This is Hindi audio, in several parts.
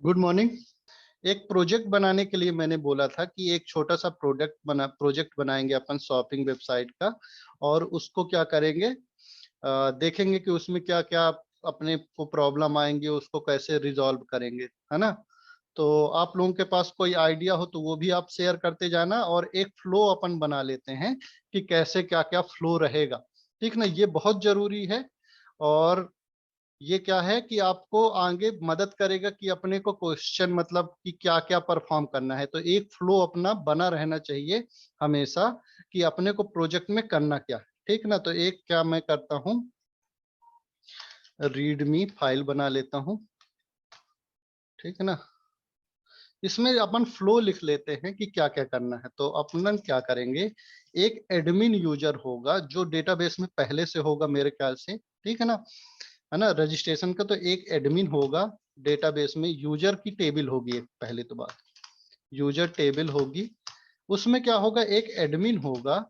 Good morning. एक प्रोजेक्ट बनाने के लिए मैंने बोला था कि एक छोटा सा प्रोजेक्ट बनाएंगे अपन शॉपिंग वेबसाइट का। और उसको क्या करेंगे, देखेंगे कि उसमें क्या क्या अपने को प्रॉब्लम आएंगे, उसको कैसे रिजॉल्व करेंगे, है ना। तो आप लोगों के पास कोई आइडिया हो तो वो भी आप शेयर करते जाना, और एक फ्लो अपन बना लेते हैं कि कैसे क्या क्या फ्लो रहेगा। ठीक ना, ये बहुत जरूरी है। और ये क्या है कि आपको आगे मदद करेगा कि अपने को क्वेश्चन मतलब कि क्या क्या परफॉर्म करना है। तो एक फ्लो अपना बना रहना चाहिए हमेशा कि अपने को प्रोजेक्ट में करना क्या है। ठीक ना, तो एक क्या मैं करता हूँ, रीडमी फाइल बना लेता हूँ। ठीक है ना, इसमें अपन फ्लो लिख लेते हैं कि क्या क्या करना है। तो अपन क्या करेंगे, एक एडमिन यूजर होगा जो डेटाबेस में पहले से होगा मेरे ख्याल से। ठीक है ना, रजिस्ट्रेशन का तो एक एडमिन होगा। डेटाबेस में यूजर की टेबल होगी, एक पहले तो बात, यूजर टेबल होगी। उसमें क्या होगा, एक एडमिन होगा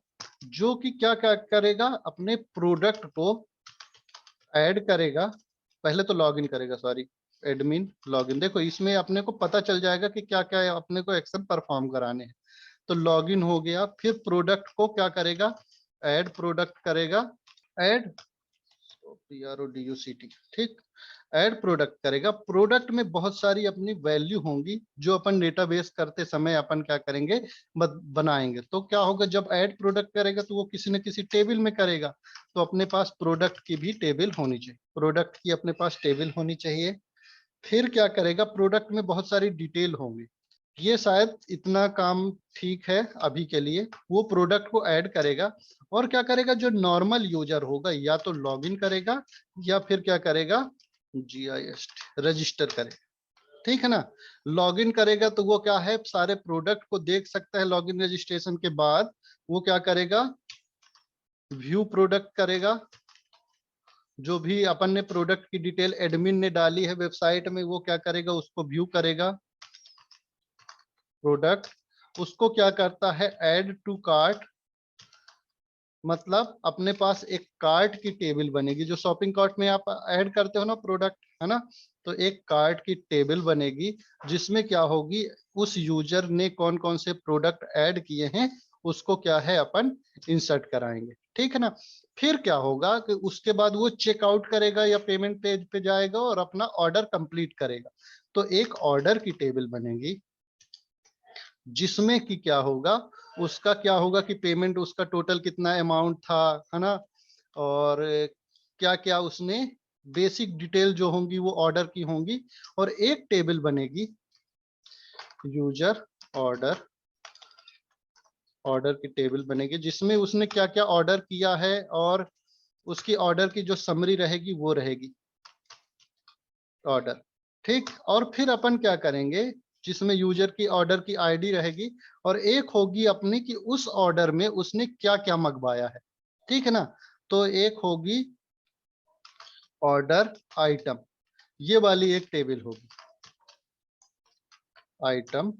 जो कि क्या क्या करेगा, अपने प्रोडक्ट को ऐड करेगा। पहले तो लॉगिन करेगा, सॉरी, एडमिन लॉगिन। देखो इसमें अपने को पता चल जाएगा कि क्या क्या अपने को एक्शन परफॉर्म कराने हैं। तो लॉगिन हो गया, फिर प्रोडक्ट को क्या करेगा, ऐड प्रोडक्ट करेगा, ऐड PRODUCT। ठीक, ऐड प्रोडक्ट करेगा। प्रोडक्ट में बहुत सारी अपनी वैल्यू होंगी जो अपन डेटाबेस करते समय अपन क्या करेंगे, बनाएंगे। तो क्या होगा, जब ऐड प्रोडक्ट करेगा तो वो किसी न किसी टेबल में करेगा। तो अपने पास प्रोडक्ट की भी टेबल होनी चाहिए, प्रोडक्ट की अपने पास टेबल होनी चाहिए। फिर क्या करेगा, प्रोडक्ट में बहुत सारी डिटेल होंगी। ये शायद इतना काम ठीक है अभी के लिए। वो प्रोडक्ट को ऐड करेगा और क्या करेगा, जो नॉर्मल यूजर होगा या तो लॉगिन करेगा या फिर क्या करेगा, GIST रजिस्टर करेगा। ठीक है ना, लॉगिन करेगा तो वो क्या है, सारे प्रोडक्ट को देख सकता है। लॉगिन रजिस्ट्रेशन के बाद वो क्या करेगा, व्यू प्रोडक्ट करेगा। जो भी अपन ने प्रोडक्ट की डिटेल एडमिन ने डाली है वेबसाइट में, वो क्या करेगा, उसको व्यू करेगा। प्रोडक्ट उसको क्या करता है, ऐड टू कार्ट, मतलब अपने पास एक कार्ट की टेबल बनेगी। जो शॉपिंग कार्ट में आप ऐड करते हो ना प्रोडक्ट, है ना, तो एक कार्ट की टेबल बनेगी जिसमें क्या होगी, उस यूजर ने कौन कौन से प्रोडक्ट ऐड किए हैं उसको क्या है अपन इंसर्ट कराएंगे। ठीक है ना, फिर क्या होगा कि उसके बाद वो चेकआउट करेगा या पेमेंट पेज पे जाएगा और अपना ऑर्डर कंप्लीट करेगा। तो एक ऑर्डर की टेबल बनेगी जिसमें कि क्या होगा, उसका क्या होगा कि पेमेंट, उसका टोटल कितना अमाउंट था, है ना, और क्या क्या उसने बेसिक डिटेल जो होंगी वो ऑर्डर की होंगी। और एक टेबल बनेगी यूजर ऑर्डर, ऑर्डर की टेबल बनेगी जिसमें उसने क्या क्या ऑर्डर किया है और उसकी ऑर्डर की जो समरी रहेगी वो रहेगी ऑर्डर। ठीक, और फिर अपन क्या करेंगे, जिसमें यूजर की ऑर्डर की आईडी रहेगी और एक होगी अपनी कि उस ऑर्डर में उसने क्या क्या मंगवाया है। ठीक है ना, तो एक होगी ऑर्डर आइटम, ये वाली एक टेबल होगी आइटम,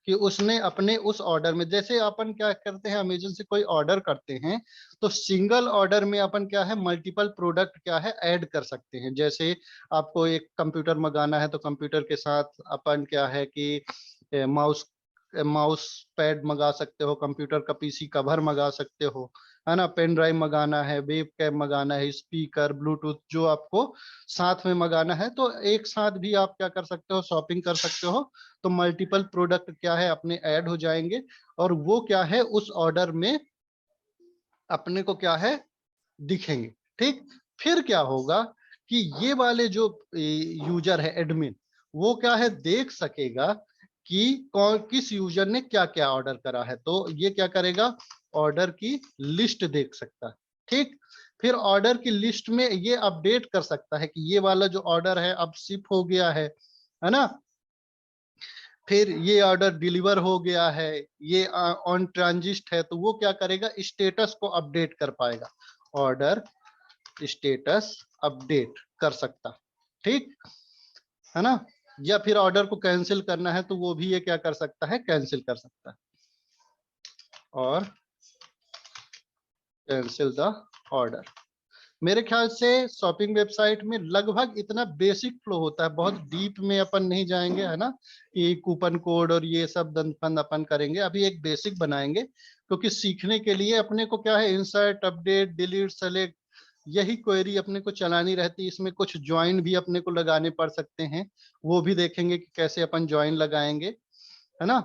कि उसने अपने उस ऑर्डर में, जैसे अपन क्या करते हैं अमेजन से कोई ऑर्डर करते हैं तो सिंगल ऑर्डर में अपन क्या है, मल्टीपल प्रोडक्ट क्या है ऐड कर सकते हैं। जैसे आपको एक कंप्यूटर मंगाना है तो कंप्यूटर के साथ अपन क्या है कि माउस माउस पैड मंगा सकते हो, कंप्यूटर का PC कवर मंगा सकते हो, है ना, पेन ड्राइव मंगाना है, वेब कैम मंगाना है, स्पीकर, ब्लूटूथ जो आपको साथ में मंगाना है तो एक साथ भी आप क्या कर सकते हो, शॉपिंग कर सकते हो। तो मल्टीपल प्रोडक्ट क्या है अपने ऐड हो जाएंगे और वो क्या है उस ऑर्डर में अपने को क्या है दिखेंगे। ठीक, फिर क्या होगा कि ये वाले जो यूजर है एडमिन, वो क्या है देख सकेगा कि कौन किस यूजर ने क्या क्या ऑर्डर करा है। तो ये क्या करेगा, ऑर्डर की लिस्ट देख सकता है। ठीक, फिर ऑर्डर की लिस्ट में ये अपडेट कर सकता है कि ये वाला जो ऑर्डर है अब शिप हो गया है ना, फिर ये ऑर्डर डिलीवर हो गया है, ये ऑन ट्रांजिस्ट है, तो वो क्या करेगा, स्टेटस को अपडेट कर पाएगा, ऑर्डर स्टेटस अपडेट कर सकता। ठीक है ना, या फिर ऑर्डर को कैंसिल करना है तो वो भी ये क्या कर सकता है, कैंसिल कर सकता है और कैंसिल द ऑर्डर। मेरे ख्याल से शॉपिंग वेबसाइट में लगभग इतना बेसिक फ्लो होता है, बहुत डीप में अपन नहीं जाएंगे, है ना, कि कूपन कोड और ये सब दंड अपन करेंगे। अभी एक बेसिक बनाएंगे, क्योंकि सीखने के लिए अपने को क्या है, इंसर्ट, अपडेट, डिलीट, सेलेक्ट, यही क्वेरी अपने को चलानी रहती है। इसमें कुछ ज्वाइन भी अपने को लगाने पड़ सकते हैं, वो भी देखेंगे कि कैसे अपन ज्वाइन लगाएंगे, है ना।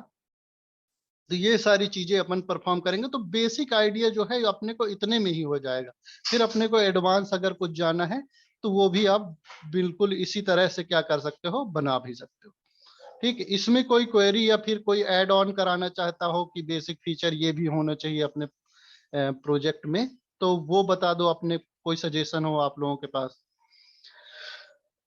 तो ये सारी चीजें अपन परफॉर्म करेंगे, तो बेसिक आइडिया जो है अपने को इतने में ही हो जाएगा। फिर अपने को एडवांस अगर कुछ जाना है तो वो भी आप बिल्कुल इसी तरह से क्या कर सकते हो, बना भी सकते हो। ठीक है, इसमें कोई क्वेरी या फिर कोई ऐड ऑन कराना चाहता हो कि बेसिक फीचर ये भी होना चाहिए अपने प्रोजेक्ट में, तो वो बता दो, अपने कोई सजेशन हो आप लोगों के पास।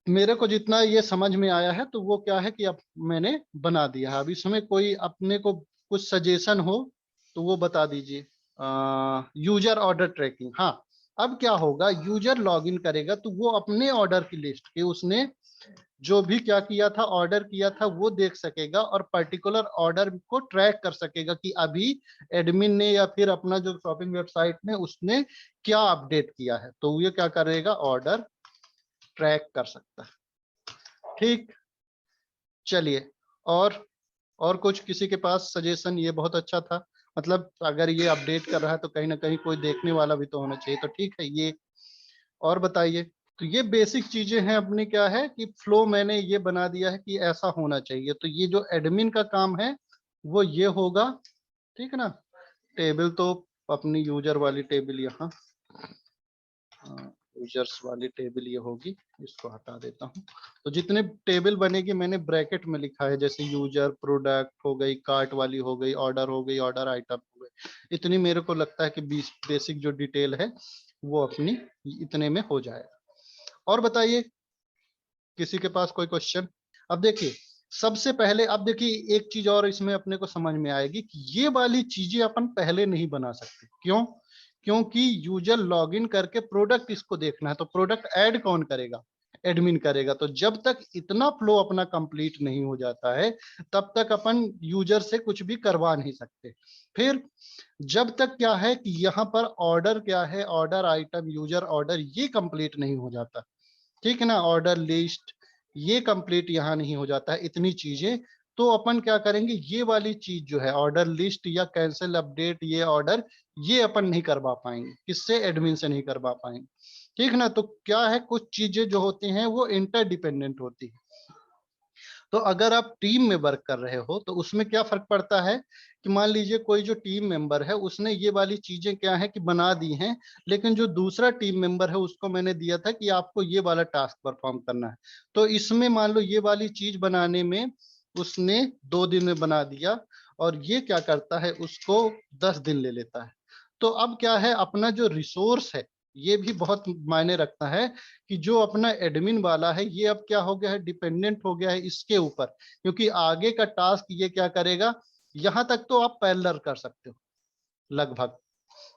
मेरे को जितना ये समझ में आया है तो वो क्या है कि अब मैंने बना दिया है। अब इसमें कोई अपने को कुछ सजेशन हो तो वो बता दीजिए। यूजर ऑर्डर ट्रैकिंग, हाँ। अब क्या होगा, यूजर लॉगिन करेगा तो वो अपने ऑर्डर की लिस्ट के, उसने जो भी क्या किया था, ऑर्डर किया था, वो देख सकेगा और पर्टिकुलर ऑर्डर को ट्रैक कर सकेगा कि अभी एडमिन ने या फिर अपना जो शॉपिंग वेबसाइट में उसने क्या अपडेट किया है, तो ये क्या करेगा, ऑर्डर ट्रैक कर सकता है। ठीक, चलिए। और और कुछ किसी के पास सजेशन? ये बहुत अच्छा था, मतलब अगर ये अपडेट कर रहा है तो कहीं ना कहीं कोई देखने वाला भी तो होना चाहिए, तो ठीक है ये। और बताइए। तो ये बेसिक चीजें हैं अपने, क्या है कि फ्लो मैंने ये बना दिया है कि ऐसा होना चाहिए। तो ये जो एडमिन का काम है वो ये होगा, ठीक है ना। टेबल तो अपनी यूजर वाली टेबल यहाँ, यूजर्स वाली टेबल ये होगी, इसको हटा देता हूँ। तो जितने टेबल बनेगी मैंने ब्रैकेट में लिखा है, जैसे यूजर, प्रोडक्ट हो गई, कार्ट वाली हो गई, ऑर्डर हो गई, ऑर्डर आइटम हो गई। इतनी मेरे को लगता है कि 20 बेसिक जो डिटेल है वो अपनी इतने में हो जाएगा। और बताइए, किसी के पास कोई क्वेश्चन? अब देखिए, सबसे पहले अब देखिए एक चीज और इसमें अपने को समझ में आएगी कि ये वाली चीजें अपन पहले नहीं बना सकते। क्यों? क्योंकि यूजर लॉगिन करके प्रोडक्ट इसको देखना है, तो प्रोडक्ट ऐड कौन करेगा, एडमिन करेगा। तो जब तक इतना फ्लो अपना कंप्लीट नहीं हो जाता है तब तक अपन यूजर से कुछ भी करवा नहीं सकते। फिर जब तक क्या है कि यहाँ पर ऑर्डर क्या है, ऑर्डर आइटम, यूजर ऑर्डर, ये कंप्लीट नहीं हो जाता, ठीक है ना, ऑर्डर लिस्ट, ये कंप्लीट यहाँ नहीं हो जाता है, इतनी चीजें। तो अपन क्या करेंगे, ये वाली चीज जो है ऑर्डर लिस्ट या कैंसिल, अपडेट, ये ऑर्डर, ये अपन नहीं करवा पाएंगे, किससे, एडमिन से नहीं करवा पाएंगे, ठीक ना। तो क्या है, कुछ चीजें जो होती हैं वो इंटरडिपेंडेंट होती है। तो अगर आप टीम में वर्क कर रहे हो तो उसमें क्या फर्क पड़ता है कि मान लीजिए कोई जो टीम मेंबर है उसने ये वाली चीजें क्या है कि बना दी हैं, लेकिन जो दूसरा टीम मेंबर है उसको मैंने दिया था कि आपको ये वाला टास्क परफॉर्म करना है। तो इसमें मान लो ये वाली चीज बनाने में उसने 2 दिन में बना दिया, और ये क्या करता है, उसको 10 दिन ले लेता है। तो अब क्या है, अपना जो रिसोर्स है ये भी बहुत मायने रखता है, कि जो अपना एडमिन वाला है ये अब क्या हो गया है, डिपेंडेंट हो गया है इसके ऊपर, क्योंकि आगे का टास्क ये क्या करेगा। यहां तक तो आप पैरेलल कर सकते हो लगभग,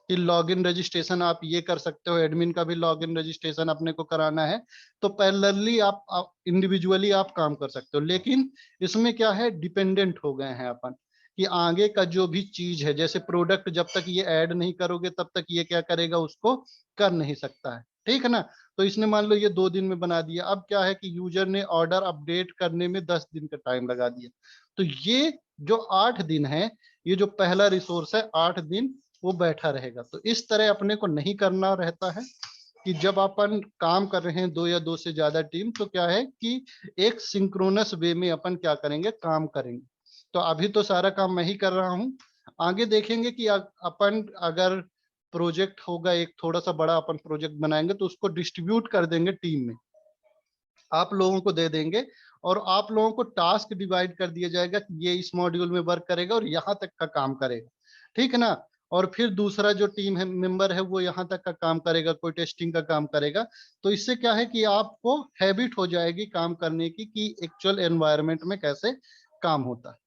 कि लॉगिन रजिस्ट्रेशन आप ये कर सकते हो, एडमिन का भी लॉगिन रजिस्ट्रेशन अपने को कराना है, तो पैरेलली आप इंडिविजुअली आप काम कर सकते हो। लेकिन इसमें क्या है, डिपेंडेंट हो गए हैं अपन, कि आगे का जो भी चीज है, जैसे प्रोडक्ट जब तक ये ऐड नहीं करोगे तब तक ये क्या करेगा, उसको कर नहीं सकता है, ठीक है ना। तो इसने मान लो ये 2 दिन में बना दिया। अब क्या है कि यूजर ने ऑर्डर अपडेट करने में 10 दिन का टाइम लगा दिया। तो ये जो 8 दिन है, ये जो पहला रिसोर्स है, 8 दिन वो बैठा रहेगा। तो इस तरह अपने को नहीं करना रहता है, कि जब अपन काम कर रहे हैं 2 या 2 से ज्यादा टीम, तो क्या है कि एक सिंक्रोनस वे में अपन क्या करेंगे, काम करेंगे। तो अभी तो सारा काम मैं ही कर रहा हूँ, आगे देखेंगे कि अपन अगर प्रोजेक्ट होगा, एक थोड़ा सा बड़ा अपन प्रोजेक्ट बनाएंगे तो उसको डिस्ट्रीब्यूट कर देंगे टीम में, आप लोगों को दे देंगे, और आप लोगों को टास्क डिवाइड कर दिया जाएगा कि ये इस मॉड्यूल में वर्क करेगा और यहाँ तक का काम करेगा, ठीक है ना। और फिर दूसरा जो टीम है, मेंबर है, वो यहाँ तक का काम करेगा, कोई टेस्टिंग का काम करेगा। तो इससे क्या है कि आपको हैबिट हो जाएगी काम करने की, कि एक्चुअल एनवायरनमेंट में कैसे काम होता है।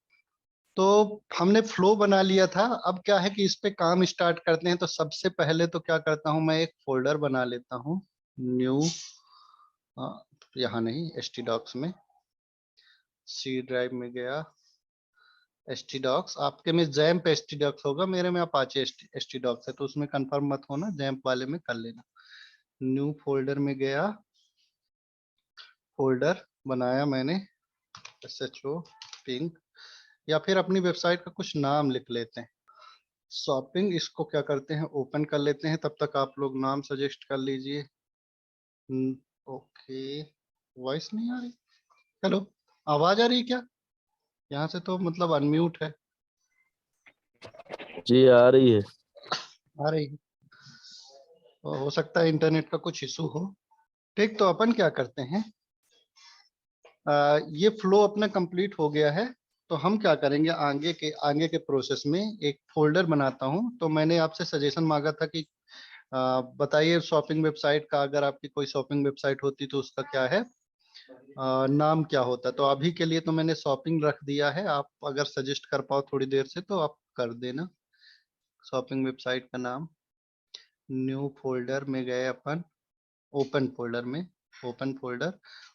तो हमने फ्लो बना लिया था, अब क्या है कि इस पे काम स्टार्ट करते हैं। तो सबसे पहले तो क्या करता हूँ, मैं एक फोल्डर बना लेता हूँ, न्यू, यहाँ नहीं, htdocs में, सी ड्राइव में गया, htdocs, आपके में जैम्प htdocs होगा, मेरे में अपाचे htdocs है, तो उसमें कंफर्म मत होना, जैम्प वाले में कर लेना। न्यू फोल्डर में गया, फोल्डर बनाया मैंने SHO पिंक, या फिर अपनी वेबसाइट का कुछ नाम लिख लेते हैं शॉपिंग। इसको क्या करते हैं, ओपन कर लेते हैं, तब तक आप लोग नाम सजेस्ट कर लीजिए। ओके, वॉइस नहीं आ रही, हेलो, आवाज आ रही है क्या? यहाँ से तो मतलब अनम्यूट है। जी आ रही है। आ रही है, तो हो सकता है इंटरनेट का कुछ इशू हो। ठीक, तो अपन क्या करते हैं, ये फ्लो अपना कंप्लीट हो गया है, तो हम क्या करेंगे, आगे के प्रोसेस में एक फोल्डर बनाता हूँ। तो मैंने आपसे सजेशन मांगा था कि बताइए शॉपिंग वेबसाइट का, अगर आपकी कोई शॉपिंग वेबसाइट होती तो उसका क्या है, नाम क्या होता। तो अभी के लिए तो मैंने शॉपिंग रख दिया है, आप अगर सजेस्ट कर पाओ थोड़ी देर से तो आप कर देना शॉपिंग वेबसाइट का नाम। न्यू फोल्डर में गए अपन, ओपन फोल्डर में, ओपन फोल्डर,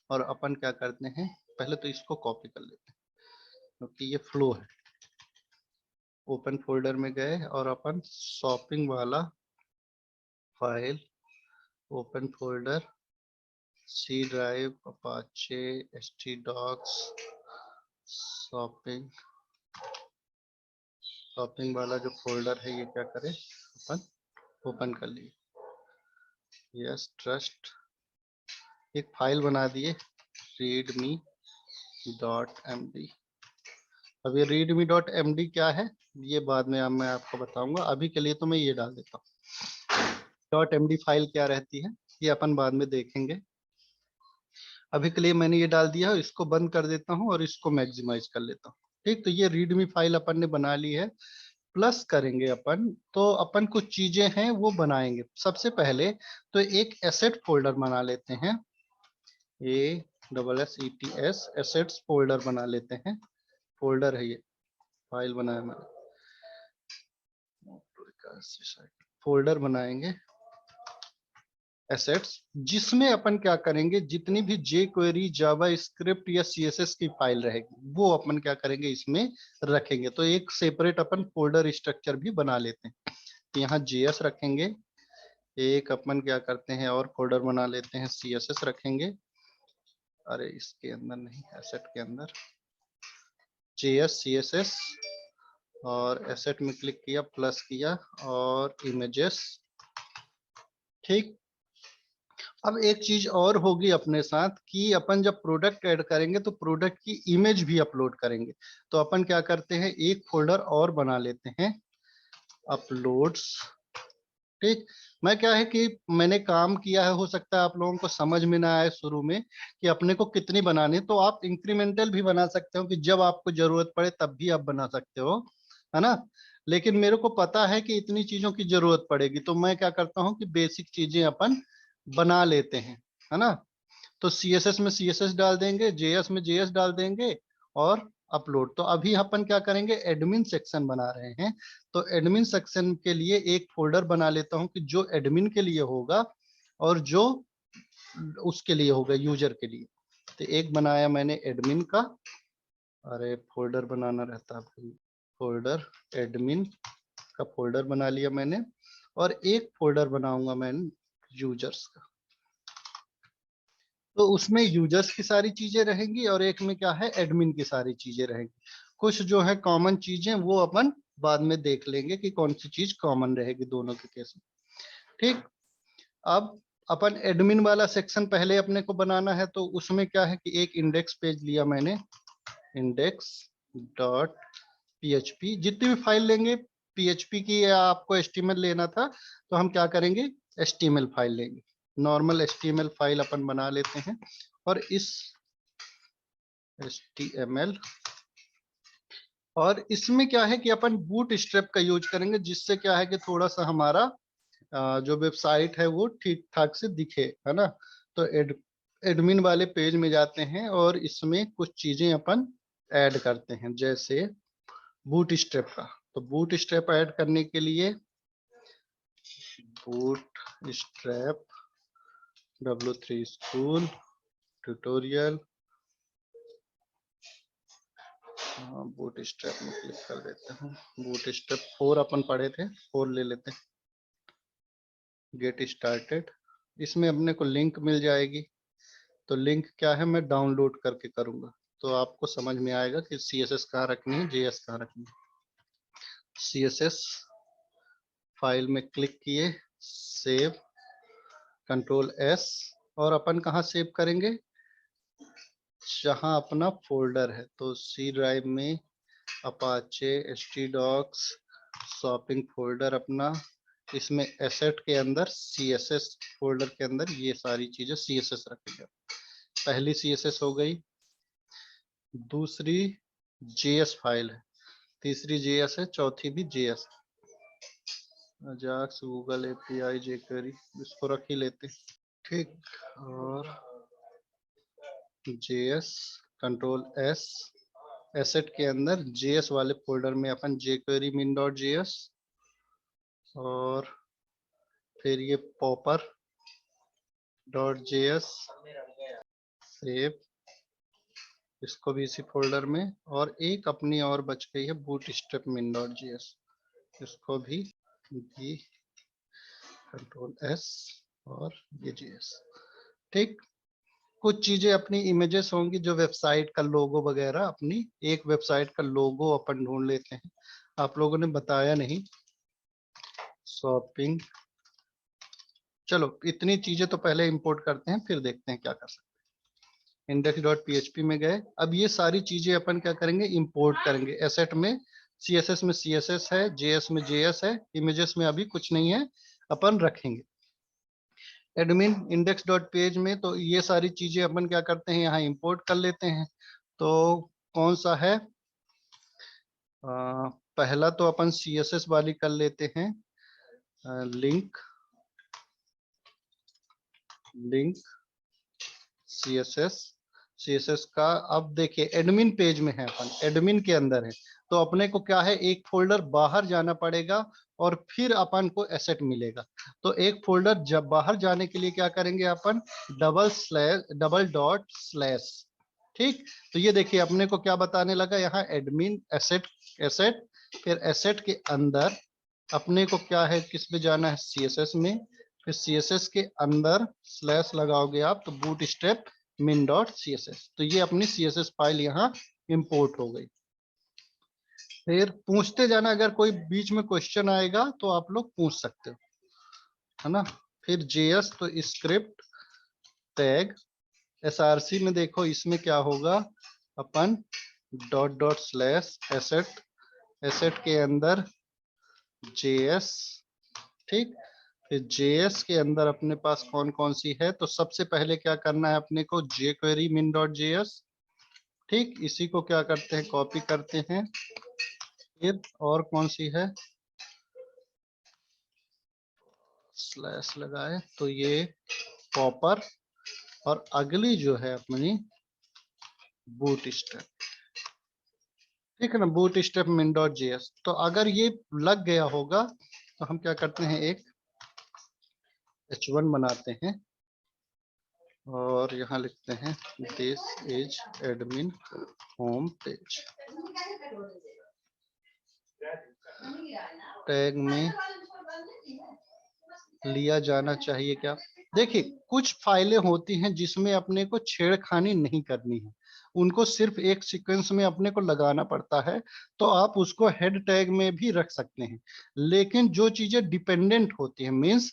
और अपन क्या करते हैं, पहले तो इसको कॉपी कर लेते हैं क्योंकि ये फ्लो है। ओपन फोल्डर में गए और अपन शॉपिंग वाला file, open folder, C drive, Apache, htdocs, shopping, shopping वाला जो फोल्डर है ये क्या करें, अपन ओपन कर लिए। यस, ट्रस्ट, एक फाइल बना दिए readme.md। अब ये readme.md क्या है, ये बाद में अब मैं आपको बताऊंगा, अभी के लिए तो मैं ये डाल देता हूँ। .md फाइल क्या रहती है ये अपन बाद में देखेंगे, अभी के लिए मैंने ये डाल दिया है। इसको बंद कर देता हूँ और इसको मैक्सिमाइज कर लेता हूँ। ठीक, तो ये रीडमी फाइल अपन ने बना ली है। प्लस करेंगे अपन, तो अपन कुछ चीजें हैं वो बनाएंगे। सबसे पहले तो एक एसेट फोल्डर बना लेते हैं, ASSETS एसेट्स फोल्डर बना लेते हैं। फोल्डर है ये, फाइल बनाया मैंने, फोल्डर बनाएंगे एसेट्स, जिसमें अपन क्या करेंगे, जितनी भी jQuery, जावा स्क्रिप्ट या CSS की फाइल रहेगी वो अपन क्या करेंगे इसमें रखेंगे। तो एक सेपरेट अपन फोल्डर स्ट्रक्चर भी बना लेते हैं। तो यहाँ JS रखेंगे, एक अपन क्या करते हैं और फोल्डर बना लेते हैं CSS रखेंगे, अरे इसके अंदर नहीं, एसेट के अंदर JS CSS, और एसेट में क्लिक किया, प्लस किया, और इमेजेस। ठीक, अब एक चीज और होगी अपने साथ कि अपन जब प्रोडक्ट ऐड करेंगे तो प्रोडक्ट की इमेज भी अपलोड करेंगे। तो अपन क्या करते हैं, एक फोल्डर और बना लेते हैं, अपलोड्स। ठीक, मैं क्या है कि मैंने काम किया है, हो सकता है आप लोगों को समझ में ना आए शुरू में कि अपने को कितनी बनानी, तो आप इंक्रीमेंटल भी बना सकते हो कि जब आपको जरूरत पड़े तब भी आप बना सकते हो, है ना। लेकिन मेरे को पता है कि इतनी चीजों की जरूरत पड़ेगी, तो मैं क्या करता हूँ कि बेसिक चीजें अपन बना लेते हैं, है ना। तो CSS में CSS डाल देंगे, JS में JS डाल देंगे, और अपलोड। तो अभी अपन क्या करेंगे, एडमिन सेक्शन बना रहे हैं। तो एडमिन सेक्शन के लिए एक फोल्डर बना लेता हूं कि जो एडमिन के लिए होगा और जो उसके लिए होगा, यूजर के लिए। तो एक बनाया मैंने एडमिन का, अरे फोल्डर बनाना रहता है, फोल्डर एडमिन का फोल्डर बना लिया मैंने, और एक फोल्डर बनाऊंगा मैं यूजर्स का। तो उसमें यूजर्स की सारी चीजें रहेंगी और एक में क्या है, एडमिन की सारी चीजें रहेंगी। कुछ जो है कॉमन चीजें वो अपन बाद में देख लेंगे कि कौन सी चीज कॉमन रहेगी दोनों के केस में। ठीक, अब अपन एडमिन वाला सेक्शन पहले अपने को बनाना है, तो उसमें क्या है कि एक इंडेक्स पेज लिया मैंने, इंडेक्स डॉट PHP। जितनी भी फाइल लेंगे PHP की, या आपको HTML लेना था तो हम क्या करेंगे, HTML फाइल लेंगे। नॉर्मल HTML फाइल अपन बना लेते हैं, और इस HTML, और इसमें क्या है कि अपन बूट स्ट्रैप का यूज करेंगे, जिससे क्या है कि थोड़ा सा हमारा जो वेबसाइट है वो ठीक ठाक से दिखे, है ना। तो एडमिन वाले पेज में जाते हैं और इसमें कुछ चीजें अपन ऐड करते हैं, जैसे बूट स्ट्रैप का। तो बूट स्ट्रैप ऐड करने के लिए boot strap W3 school tutorial, boot strap में क्लिक कर देते हैं। बूट स्ट्रैप 4 अपन पढ़े थे, 4 ले लेते हैं। गेट स्टार्टेड, इसमें अपने को लिंक मिल जाएगी। तो लिंक क्या है, मैं डाउनलोड करके करूंगा तो आपको समझ में आएगा कि CSS कहाँ रखनी है, JS कहाँ रखनी है। CSS फाइल में क्लिक किए, सेव, Ctrl+S, और अपन कहाँ सेव करेंगे, जहां अपना फोल्डर है। तो C ड्राइव में अपाचे, htdocs, शॉपिंग फोल्डर अपना, इसमें एसेट के अंदर CSS फोल्डर के अंदर ये सारी चीजें CSS रखेंगे। पहली CSS हो गई, दूसरी JS फाइल है, तीसरी JS है, चौथी भी JS, Ajax, Google API, jQuery, इसको रख ही लेते, ठीक। और JS, Ctrl+S, एसेट के अंदर JS वाले फोल्डर में अपन jQuery min.js, और फिर ये popper.js, सेव, इसको भी इसी फोल्डर में, और एक अपनी और बच गई है bootstrap min.js, इसको भी Ctrl+S और ये JS, ठीक। कुछ चीजें अपनी इमेजेस होंगी जो वेबसाइट का लोगो वगैरह, अपनी एक वेबसाइट का लोगो अपन ढूंढ लेते हैं, आप लोगों ने बताया नहीं, शॉपिंग, चलो इतनी चीजें तो पहले इंपोर्ट करते हैं, फिर देखते हैं क्या कर सकते हैं। index.php में गए, अब ये सारी चीजें अपन क्या करेंगे, इंपोर्ट करेंगे। एसेट में CSS में CSS है, JS में JS है, इमेजेस में अभी कुछ नहीं है, अपन रखेंगे। एडमिन index.page में तो ये सारी चीजें अपन क्या करते हैं, यहाँ इंपोर्ट कर लेते हैं। तो कौन सा है, पहला तो अपन CSS वाली कर लेते हैं, लिंक CSS का। अब देखिए एडमिन पेज में है, अपन एडमिन के अंदर है, तो अपने को क्या है, एक फोल्डर बाहर जाना पड़ेगा और फिर अपन को एसेट मिलेगा। तो एक फोल्डर जब बाहर जाने के लिए क्या करेंगे अपन, डबल डॉट स्लैश, ठीक। तो ये देखिए अपने को क्या बताने लगा यहाँ, एडमिन एसेट, एसेट, फिर एसेट के अंदर अपने को क्या है, किस में जाना है, CSS में, फिर CSS के अंदर स्लैश लगाओगे आप तो बूटस्ट्रैप min.css, तो ये अपनी CSS फाइल यहाँ इंपोर्ट हो गई। फिर पूछते जाना, अगर कोई बीच में क्वेश्चन आएगा तो आप लोग पूछ सकते हो, है ना। फिर JS तो स्क्रिप्ट टैग, SRC में देखो इसमें क्या होगा, अपन dot dot slash asset, asset के अंदर JS, ठीक। फिर JS के अंदर अपने पास कौन कौन सी है, तो सबसे पहले क्या करना है अपने को, jQuery min.js, ठीक। इसी को क्या करते हैं, कॉपी करते हैं। फिर और कौन सी है, स्लैश लगाए तो ये पॉपर, और अगली जो है अपनी बूटस्ट्रैप, ठीक है ना, बूटस्ट्रैप min.js। तो अगर ये लग गया होगा तो हम क्या करते हैं, एक H1 बनाते हैं और यहाँ लिखते हैं this is admin home page, tag में लिया जाना चाहिए क्या। देखिए कुछ फाइलें होती हैं जिसमें अपने को छेड़खानी नहीं करनी है, उनको सिर्फ एक सीक्वेंस में अपने को लगाना पड़ता है, तो आप उसको हेड टैग में भी रख सकते हैं। लेकिन जो चीजें डिपेंडेंट होती हैं, मींस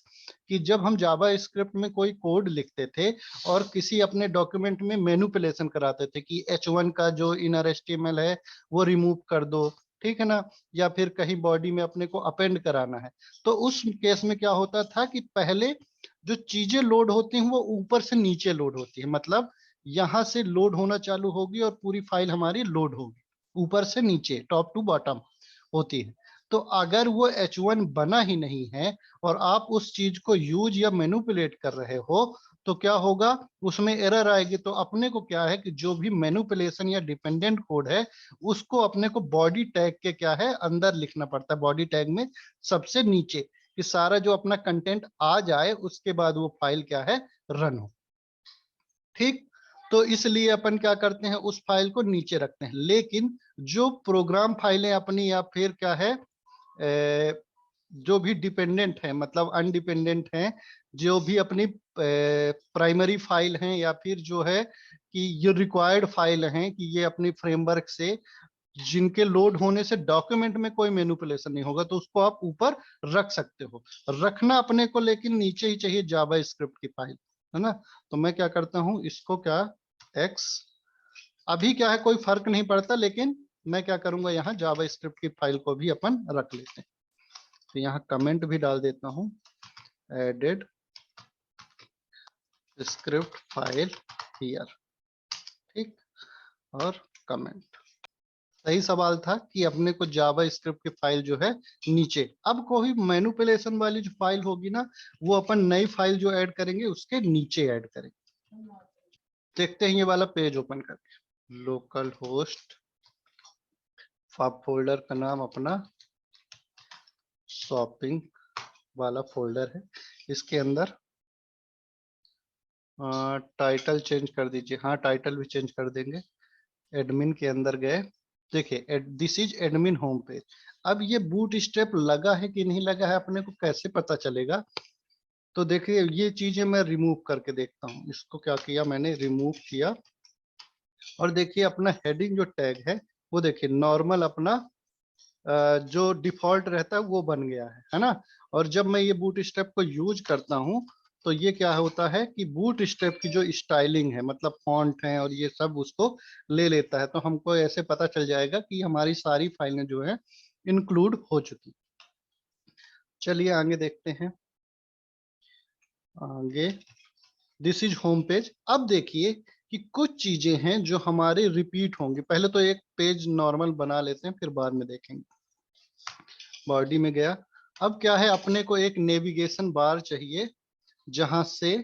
कि जब हम जावा स्क्रिप्ट में कोई कोड लिखते थे और किसी अपने डॉक्यूमेंट में मैनिपुलेशन कराते थे कि H1 का जो इनर HTML है वो रिमूव कर दो, ठीक है ना, या फिर कहीं बॉडी में अपने को अपेंड कराना है, तो उस केस में क्या होता था कि पहले जो चीजें लोड होती हैं वो ऊपर से नीचे लोड होती है, मतलब यहां से लोड होना चालू होगी और पूरी फाइल हमारी लोड होगी, ऊपर से नीचे, टॉप टू बॉटम होती है। तो अगर वो H1 बना ही नहीं है और आप उस चीज को यूज या मैनिपुलेट कर रहे हो तो क्या होगा, उसमें एरर आएगी। तो अपने को क्या है कि जो भी मैनिपुलेशन या डिपेंडेंट कोड है उसको अपने को बॉडी टैग के क्या है अंदर लिखना पड़ता है, बॉडी टैग में सबसे नीचे, कि सारा जो अपना कंटेंट आ जाए उसके बाद वो फाइल क्या है, रन हो, ठीक। तो इसलिए अपन क्या करते हैं, उस फाइल को नीचे रखते हैं। लेकिन जो प्रोग्राम फाइलें अपनी या फिर क्या है, जो भी डिपेंडेंट है, मतलब अनडिपेंडेंट है, जो भी अपनी प्राइमरी फाइल हैं या फिर जो है कि ये रिक्वायर्ड फाइल हैं कि ये अपनी फ्रेमवर्क से जिनके लोड होने से डॉक्यूमेंट में कोई मैनिपुलेशन नहीं होगा, तो उसको आप ऊपर रख सकते हो। रखना अपने को लेकिन नीचे ही चाहिए जावा स्क्रिप्ट की फाइल, है ना। तो मैं क्या करता हूं, इसको क्या एक्स, अभी क्या है कोई फर्क नहीं पड़ता, लेकिन मैं क्या करूंगा यहाँ जावा स्क्रिप्ट की फाइल को भी अपन रख लेते हैं। तो यहाँ कमेंट भी डाल देता हूँ, एडेड स्क्रिप्ट फाइल हियर, ठीक, और कमेंट। सही सवाल था कि अपने को जावा स्क्रिप्ट की फाइल जो है नीचे, अब कोई मैनिपुलेशन वाली जो फाइल होगी ना, वो अपन नई फाइल जो ऐड करेंगे उसके नीचे ऐड करेंगे। देखते हैं ये वाला पेज ओपन करके, लोकल होस्ट फोल्डर का नाम अपना शॉपिंग वाला फोल्डर है, इसके अंदर टाइटल चेंज कर दीजिए। हाँ टाइटल भी चेंज कर देंगे। एडमिन के अंदर गए, देखिए this is admin home page. अब ये बूट स्टेप लगा है कि नहीं लगा है अपने को कैसे पता चलेगा, तो देखिए ये चीजें मैं रिमूव करके देखता हूँ। इसको क्या किया मैंने, रिमूव किया, और देखिए अपना हेडिंग जो टैग है वो देखिए नॉर्मल अपना जो डिफॉल्ट रहता है वो बन गया है ना। और जब मैं ये बूट स्टेप को यूज करता हूँ तो ये क्या होता है कि बूट स्टेप की जो स्टाइलिंग है, मतलब फॉन्ट है और ये सब उसको ले लेता है, तो हमको ऐसे पता चल जाएगा कि हमारी सारी फाइलें जो है इंक्लूड हो चुकी। चलिए आगे देखते हैं। आगे दिस इज होम पेज। अब देखिए कि कुछ चीजें हैं जो हमारे रिपीट होंगी। पहले तो एक पेज नॉर्मल बना लेते हैं, फिर बाद में देखेंगे। बॉडी में गया, अब क्या है अपने को एक नेविगेशन बार चाहिए, जहां से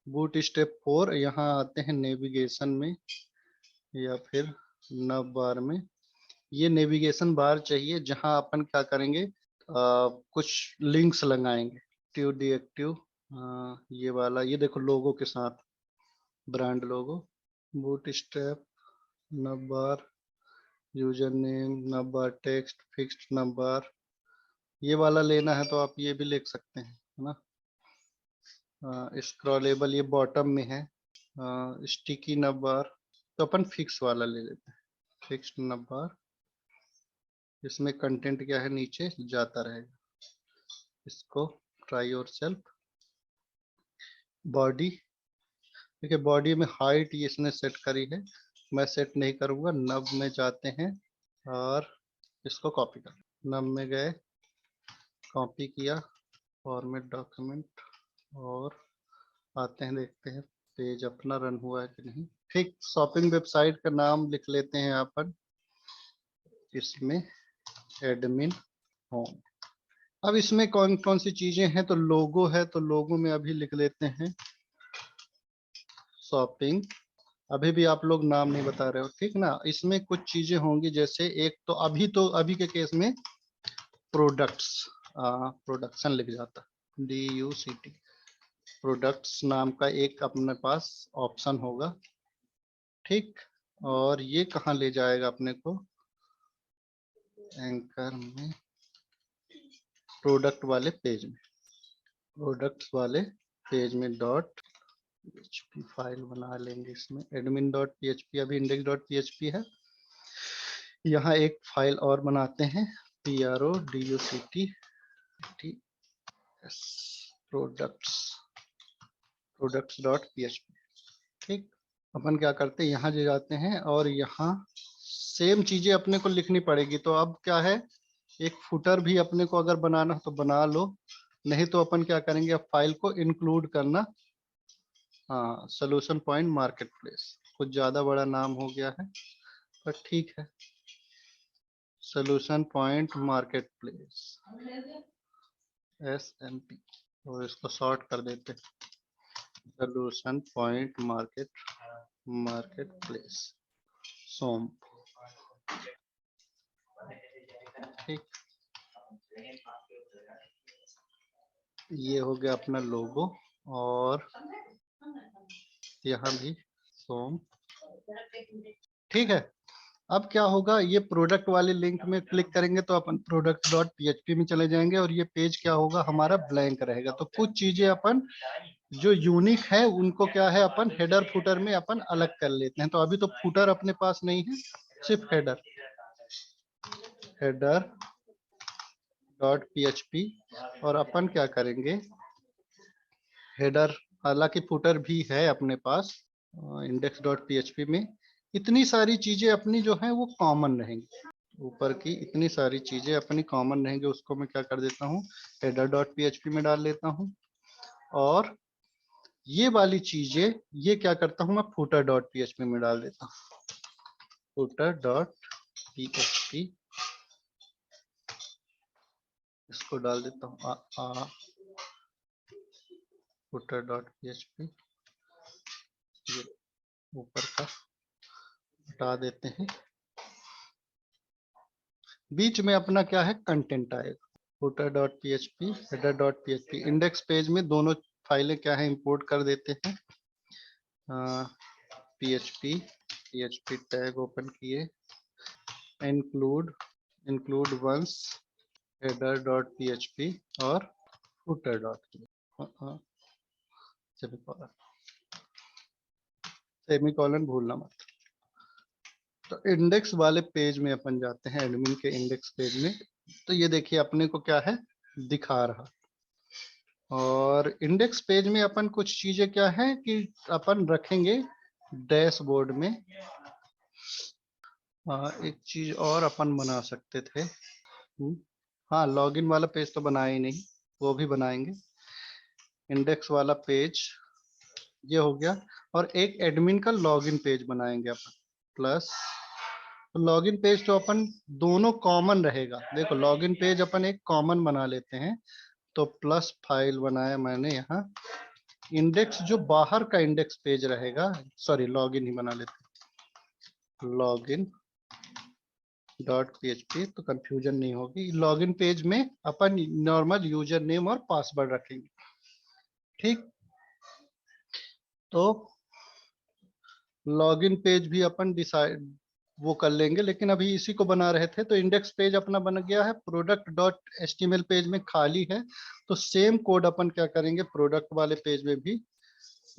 बूट स्टेप 4 यहाँ आते हैं नेविगेशन में या फिर नव बार में। ये नेविगेशन बार चाहिए जहां अपन क्या करेंगे, कुछ लिंक्स लगाएंगे। एक्टिव डीएक्टिव, ये वाला, ये देखो लोगो के साथ, ब्रांड लोगो, बूट स्टेप, नव बार, यूजर नेम, नव बार टेक्स्ट, फिक्स्ड नव बार, ये वाला लेना है तो आप ये भी लिख सकते हैं, है ना। स्क्रॉलेबल ये बॉटम में है। स्टिकी नव बार, तो अपन फिक्स वाला ले लेते हैं, फिक्स्ड नव बार। इसमें कंटेंट क्या है नीचे जाता रहेगा। इसको ट्राई योरसेल्फ। बॉडी, देखिए बॉडी में हाइट ये इसने सेट करी है, मैं सेट नहीं करूंगा। नव में जाते हैं और इसको कॉपी कर, नव में गए, कॉपी किया, फॉर्मेट डॉक्यूमेंट, और आते हैं देखते हैं पेज अपना रन हुआ है कि नहीं। ठीक, शॉपिंग वेबसाइट का नाम लिख लेते हैं अपन इसमें, एडमिन होम। अब इसमें कौन कौन सी चीजें हैं, तो लोगो है, तो लोगो में अभी लिख लेते हैं शॉपिंग। अभी भी आप लोग नाम नहीं बता रहे हो, ठीक ना। इसमें कुछ चीजें होंगी, जैसे एक तो अभी के केस में प्रोडक्ट्स, प्रोडक्शन लिख जाता, DUCT, प्रोडक्ट्स नाम का एक अपने पास ऑप्शन होगा, ठीक। और ये कहाँ ले जाएगा अपने को, एंकर में, प्रोडक्ट वाले पेज में, प्रोडक्ट्स वाले पेज में डॉट PHP फाइल बना लेंगे। इसमें एडमिन डॉट PHP, अभी इंडेक्स डॉट PHP है। यहाँ एक फाइल और बनाते हैं, PRODUCT प्रोडक्ट्स डॉट PHP, ठीक। अपन क्या करते हैं, यहाँ जाते हैं और यहाँ सेम चीजें अपने को लिखनी पड़ेगी। तो अब क्या है, एक फुटर भी अपने को अगर बनाना हो तो बना लो, नहीं तो अपन क्या करेंगे, अब फाइल को इंक्लूड करना। हाँ, सोल्यूशन पॉइंट मार्केट प्लेस, कुछ ज्यादा बड़ा नाम हो गया है पर ठीक है। Solution point market place, SMP, और इसको शॉर्ट कर देते हैं, सोल्यूशन पॉइंट मार्केट प्लेस सोम, ठीक। ये हो गया अपना लोगो, और यहाँ भी सोम, ठीक है। अब क्या होगा, ये प्रोडक्ट वाले लिंक में क्लिक करेंगे तो अपन products.php में चले जाएंगे और ये पेज क्या होगा हमारा, ब्लैंक रहेगा। तो कुछ चीजें अपन जो यूनिक है उनको क्या है अपन हेडर फुटर में अपन अलग कर लेते हैं। तो अभी तो फुटर अपने पास नहीं है, सिर्फ हेडर, हेडर डॉट पीएचपी। और अपन क्या करेंगे, हेडर, हालांकि फुटर भी है अपने पास इंडेक्स डॉट पीएचपी में, इतनी सारी चीजें अपनी जो है वो कॉमन रहेंगी, ऊपर की इतनी सारी चीजें अपनी कॉमन रहेंगे, उसको मैं क्या कर देता हूँ हेडर डॉट पीएचपी में डाल लेता हूँ। और ये वाली चीजें ये क्या करता हूँ मैं फुटर डॉट पीएचपी में डाल देता हूँ, फुटर डॉट पीएचपी, इसको डाल देता हूँ फुटर डॉट पीएचपी, ये ऊपर का हटा देते हैं, बीच में अपना क्या है कंटेंट आएगा, footer dot PHP, header dot PHP. Index page में दोनों फाइलें क्या है इंपोर्ट कर देते हैं, पीएचपी, पीएचपी टैग ओपन किए, include once header dot PHP और फुटर डॉट सेमीकोलन भूलना मत। तो इंडेक्स वाले पेज में अपन जाते हैं, एडमिन के इंडेक्स पेज में। तो ये देखिए अपने को क्या है दिखा रहा। और इंडेक्स पेज में अपन कुछ चीजें क्या है कि अपन रखेंगे डैशबोर्ड में। एक चीज और अपन बना सकते थे, हाँ लॉगिन वाला पेज तो बनाया ही नहीं, वो भी बनाएंगे। इंडेक्स वाला पेज ये हो गया, और एक एडमिन का लॉगिन पेज बनाएंगे अपन, प्लस लॉगिन पेज तो अपन दोनों कॉमन रहेगा। देखो लॉगिन पेज अपन एक कॉमन बना लेते हैं, तो प्लस फाइल बनाया मैंने यहाँ, इंडेक्स जो बाहर का इंडेक्स पेज रहेगा, सॉरी लॉगिन ही बना लेते, लॉगिन डॉट पीएचपी, तो कंफ्यूजन नहीं होगी। लॉगिन पेज में अपन नॉर्मल यूजर नेम और पासवर्ड रखेंगे, ठीक। तो लॉगिन पेज भी अपन डिसाइड वो कर लेंगे, लेकिन अभी इसी को बना रहे थे। तो इंडेक्स पेज अपना बन गया है, प्रोडक्ट डॉट एचटीएमएल पेज में खाली है, तो सेम कोड अपन क्या करेंगे प्रोडक्ट वाले पेज में भी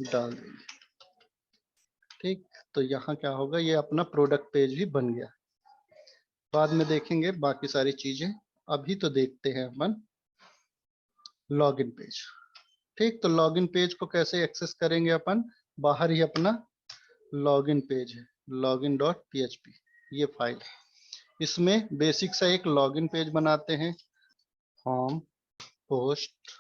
डाल देंगे, ठीक। तो यहाँ क्या होगा, ये अपना प्रोडक्ट पेज भी बन गया, बाद में देखेंगे बाकी सारी चीजें। अभी तो देखते हैं अपन लॉगिन पेज, ठीक। तो लॉगिन पेज को कैसे एक्सेस करेंगे अपन, बाहर ही अपना लॉगिन पेज है, लॉगिन डॉट पीएचपी ये फाइल, इसमें बेसिक सा एक लॉगिन पेज बनाते हैं, फॉर्म पोस्ट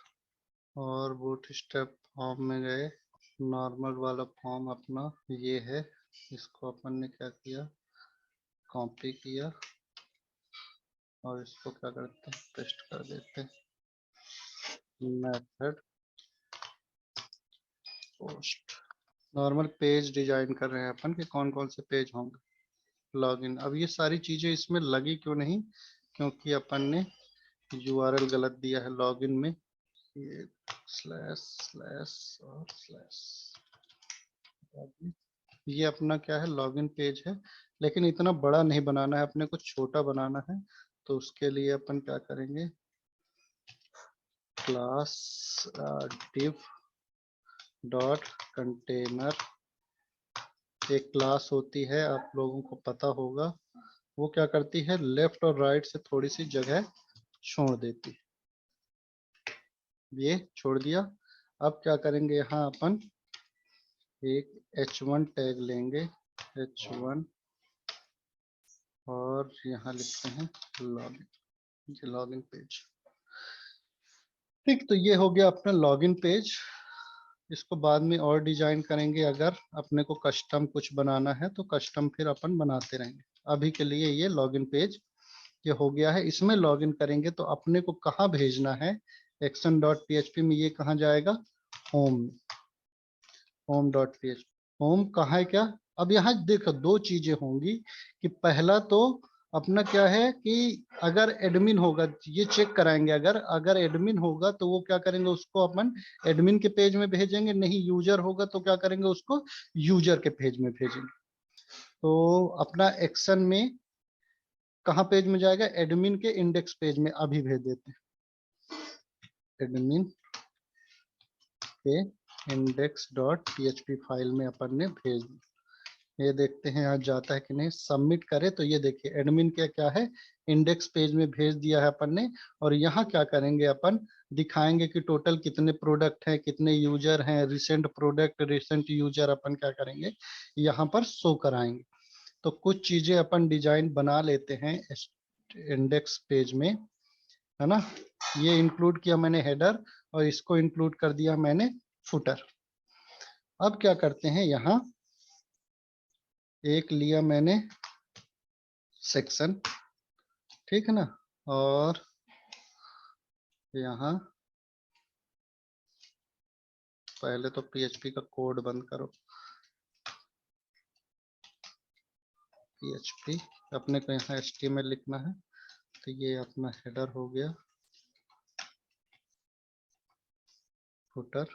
और बूटस्ट्रैप फॉर्म में गए, नॉर्मल वाला फॉर्म अपना ये है, इसको अपन ने क्या किया कॉपी किया और इसको क्या करते हैं पेस्ट कर देते हैं, method post. Normal page design कर रहे हैं अपन कि कौन कौन से पेज होंगे, लॉगिन। अब ये सारी चीजें इसमें लगी क्यों नहीं, क्योंकि अपन ने यूआरएल गलत दिया है लॉगिन में, ये स्लैश स्लैश और स्लैश, ये अपना क्या है लॉगिन पेज है, लेकिन इतना बड़ा नहीं बनाना है अपने को, छोटा बनाना है। तो उसके लिए अपन क्या करेंगे, क्लास div डॉट कंटेनर, एक क्लास होती है आप लोगों को पता होगा, वो क्या करती है लेफ्ट और राइट से थोड़ी सी जगह छोड़ देती है, ये छोड़ दिया। अब क्या करेंगे यहाँ अपन एक h1 टैग लेंगे, h1, और यहाँ लिखते हैं लॉगिन, ये लॉगिन पेज, ठीक। तो ये हो गया अपना लॉगिन पेज। इसको बाद में और डिजाइन करेंगे, अगर अपने को कस्टम कुछ बनाना है तो कस्टम फिर अपन बनाते रहेंगे। अभी के लिए ये लॉगिन पेज ये हो गया है, इसमें लॉगिन करेंगे तो अपने को कहाँ भेजना है, एक्शन डॉट पीएचपी में ये कहाँ जाएगा, home, home dot PHP. Home कहाँ है क्या, अब यहाँ देखो दो चीजें होंगी कि पहला तो अपना क्या है कि अगर एडमिन होगा ये चेक कराएंगे, अगर अगर एडमिन होगा तो वो क्या करेंगे उसको अपन एडमिन के पेज में भेजेंगे, नहीं यूजर होगा तो क्या करेंगे उसको यूजर के पेज में भेजेंगे। तो अपना एक्शन में कहाँ पेज में जाएगा, एडमिन के इंडेक्स पेज में, अभी भेज देते हैं एडमिन पे index.php फाइल में अपन ने भेज दी। ये देखते हैं आज जाता है कि नहीं। सबमिट करें तो ये देखिए एडमिन के क्या है, इंडेक्स पेज में भेज दिया है अपन ने। और यहाँ क्या करेंगे, अपन दिखाएंगे कि टोटल कितने प्रोडक्ट हैं, कितने यूजर हैं, रिसेंट प्रोडक्ट, रिसेंट यूजर अपन क्या करेंगे यहाँ पर शो कराएंगे। तो कुछ चीजें अपन डिजाइन बना लेते हैं इंडेक्स पेज में, है ना। ये इंक्लूड किया मैंने हेडर और इसको इंक्लूड कर दिया मैंने फुटर। अब क्या करते हैं, यहाँ एक लिया मैंने सेक्शन, ठीक है ना। और यहाँ पहले तो पीएचपी का कोड बंद करो। पीएचपी अपने को यहाँ एचटीएमएल लिखना है, तो ये अपना हेडर हो गया, फुटर,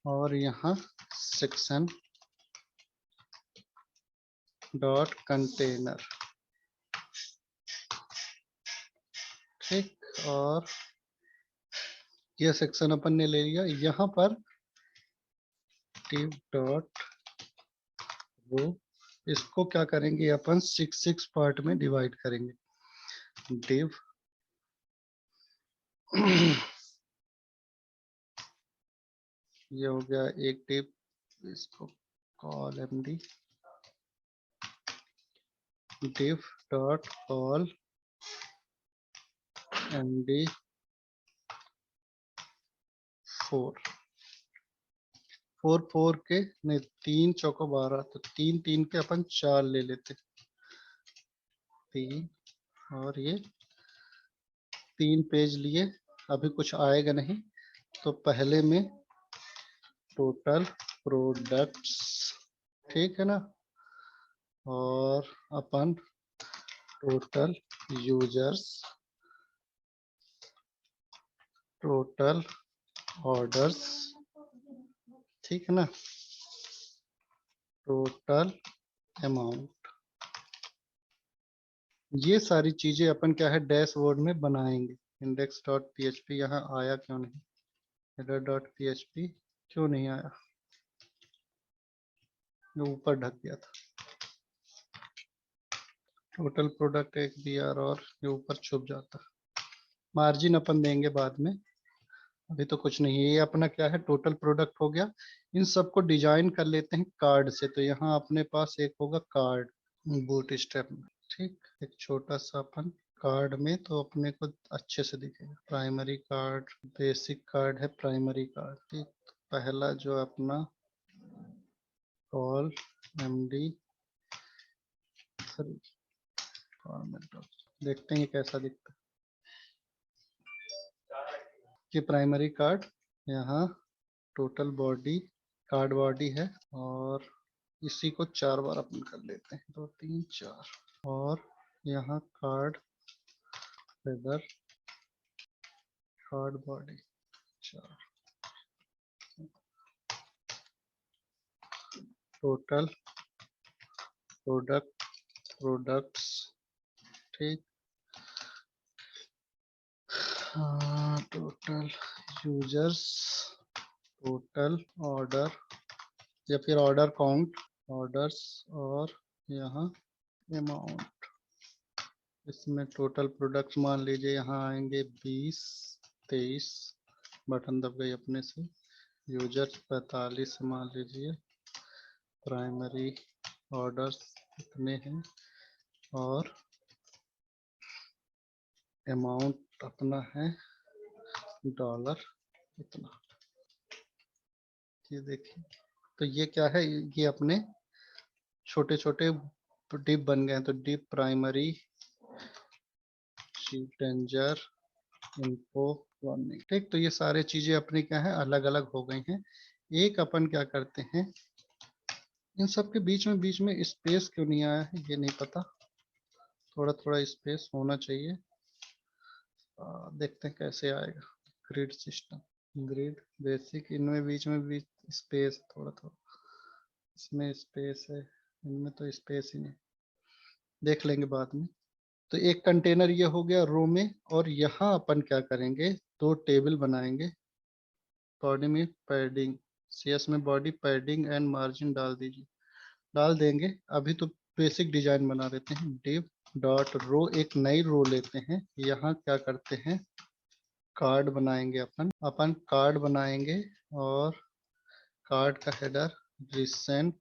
और यहाँ सेक्शन डॉट कंटेनर, ठीक। और ये सेक्शन अपन ने ले लिया। यहाँ पर div डॉट रो, इसको क्या करेंगे अपन 6 पार्ट में डिवाइड करेंगे। div ये हो गया एक div, इसको call md, div dot call md 4 के नहीं, 3 चौको 12, तो 3 के अपन 4 ले लेते, 3। और ये 3 पेज लिए, अभी कुछ आएगा नहीं, तो पहले में टोटल प्रोडक्ट्स, ठीक है ना। और अपन टोटल यूजर्स, टोटल ऑर्डर्स, ठीक है ना, टोटल अमाउंट। ये सारी चीजें अपन क्या है डैशबोर्ड में बनाएंगे। इंडेक्स डॉट पीएचपी यहाँ आया क्यों नहीं, हेडर डॉट पीएचपी क्यों नहीं आया, जो ऊपर ढक गया था। टोटल प्रोडक्ट एक बीआर और ये ऊपर छुप जाता। मार्जिन अपन देंगे बाद में, अभी तो कुछ नहीं है। ये अपना क्या है टोटल प्रोडक्ट हो गया। इन सबको डिजाइन कर लेते हैं कार्ड से। तो यहाँ अपने पास एक होगा कार्ड बूट स्ट्रैप में, ठीक। एक छोटा सा अपन कार्ड में, तो अपने को अच्छे से दिखेगा। प्राइमरी कार्ड, बेसिक कार्ड है प्राइमरी कार्ड, ठीक। पहला जो अपना कॉल md 3 फॉर्मेट, देखते हैं कैसा दिखता है। ये प्राइमरी कार्ड, यहाँ टोटल बॉडी, कार्ड बॉडी है, और इसी को 4 बार अपन कर लेते हैं, 2 3 4। और यहाँ card header, card body 4, total products, ठीक। टोटल यूजर्स, टोटल ऑर्डर या फिर ऑर्डर काउंट, ऑर्डर्स, और यहाँ अमाउंट। इसमें टोटल प्रोडक्ट्स मान लीजिए यहाँ आएंगे 20 23, बटन दब गई अपने से। यूजर्स 45 मान लीजिए। प्राइमरी ऑर्डर्स कितने हैं, और अमाउंट अपना है डॉलर इतना। ये देखिए, तो ये क्या है, ये अपने छोटे छोटे डिप बन गए हैं। तो डिप प्राइमरी, शीट डेंजर, इनको वार्निंग, ठीक। तो ये सारे चीजें अपनी क्या है अलग अलग हो गई हैं। एक अपन क्या करते हैं, इन सब के बीच में स्पेस क्यों नहीं आया है ये नहीं पता, थोड़ा थोड़ा स्पेस होना चाहिए। देखते हैं कैसे आएगा। ग्रिड सिस्टम, ग्रिड बेसिक, इनमें बीच में भी स्पेस थोड़ा थोड़ा, इसमें स्पेस है, इनमें तो स्पेस ही नहीं, देख लेंगे बाद में। तो एक कंटेनर ये हो गया रो में, और यहाँ अपन क्या करेंगे, दो टेबल बनाएंगे। बॉडी में पैडिंग, सीएस में बॉडी पैडिंग एंड मार्जिन डाल दीजिए, डाल देंगे। अभी तो बेसिक डिजाइन बना लेते हैं। div डॉट रो, एक नई रो लेते हैं। यहाँ क्या करते हैं, कार्ड बनाएंगे। अपन कार्ड बनाएंगे, और कार्ड का header recent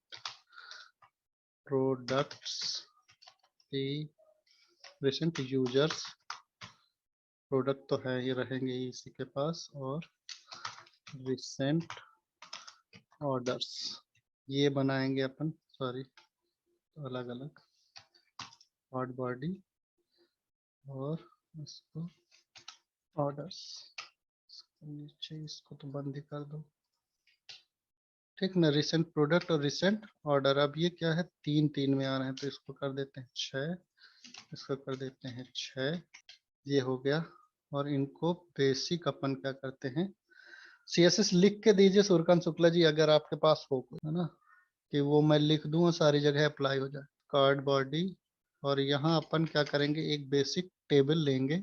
products, recent users, product तो है ही, रहेंगे ही इसी के पास, और रिसेंट ऑर्डर्स ये बनाएंगे अपन, सॉरी अलग अलग, कार्ड बॉडी और इसको ऑर्डर्स, नीचे इसको तो बंद ही कर दो, ठीक ना। रिसेंट प्रोडक्ट और रिसेंट ऑर्डर, अब ये क्या है, तीन तीन में आ रहे हैं, तो इसको कर देते हैं 6, इसको कर देते हैं 6, ये हो गया। और इनको बेसिक अपन क्या करते हैं, सीएसएस लिख के दीजिए सूर्यकांत शुक्ला जी, अगर आपके पास हो कोई, है ना, कि वो मैं लिख दूं और सारी जगह अप्लाई हो जाए। कार्ड बॉडी, और यहाँ अपन क्या करेंगे, एक बेसिक टेबल लेंगे,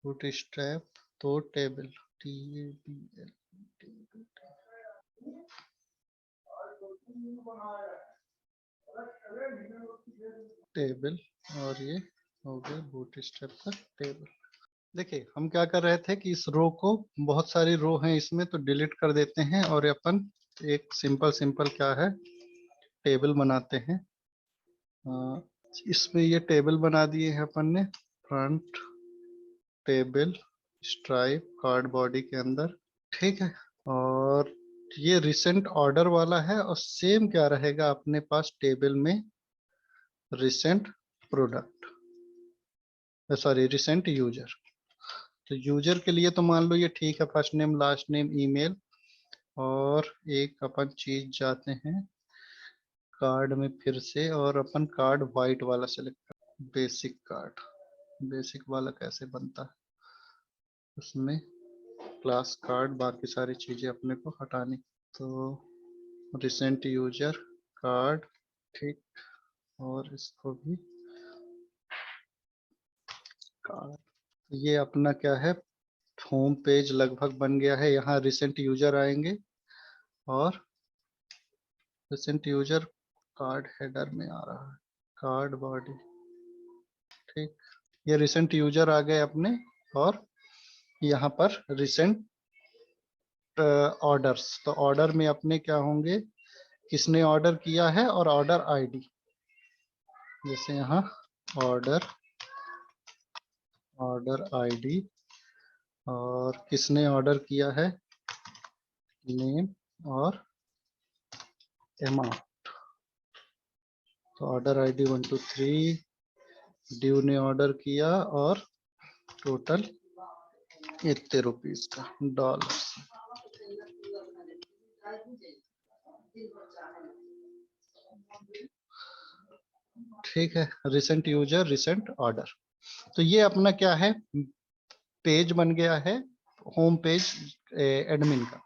बूट स्ट्रैप, तो टेबल TABL टेबल, और ये हो गया बूट स्ट्रैप का टेबल। देखिए हम क्या कर रहे थे कि इस रो को, बहुत सारी रो हैं इसमें, तो डिलीट कर देते हैं, और अपन एक सिंपल सिंपल क्या है, टेबल बनाते हैं। इसमें ये टेबल बना दिए हैं अपन ने, front table stripe card body के अंदर, ठीक है। और ये रिसेंट ऑर्डर वाला है, और सेम क्या रहेगा अपने पास टेबल में, recent product, sorry recent user. तो यूजर के लिए तो मान लो ये ठीक है, first name last name email, और एक अपन चीज जाते हैं कार्ड में फिर से, और अपन कार्ड वाइट वाला सेलेक्ट कर, बेसिक कार्ड। बेसिक वाला कैसे बनता है, उसमें क्लास कार्ड, बाकी सारी चीजें अपने को हटानी। तो रिसेंट यूजर कार्ड, ठीक, और इसको भी कार्ड। ये अपना क्या है, होम पेज लगभग बन गया है। यहाँ रिसेंट यूजर आएंगे, और रिसेंट यूजर कार्ड हेडर में आ रहा है, कार्ड बॉडी, ठीक। ये रिसेंट यूजर आ गए अपने, और यहाँ पर रिसेंट ऑर्डर्स, तो ऑर्डर में अपने क्या होंगे, किसने ऑर्डर किया है, और ऑर्डर आईडी, जैसे यहाँ ऑर्डर, ऑर्डर आईडी, और किसने ऑर्डर किया है, नेम और अमाउंट। तो ऑर्डर आईडी 1 2 3, ड्यू ने ऑर्डर किया, और टोटल इतने रुपीस का, डॉलर। ठीक है, रिसेंट यूजर रिसेंट ऑर्डर। तो ये अपना क्या है, पेज बन गया है, होम पेज एडमिन का।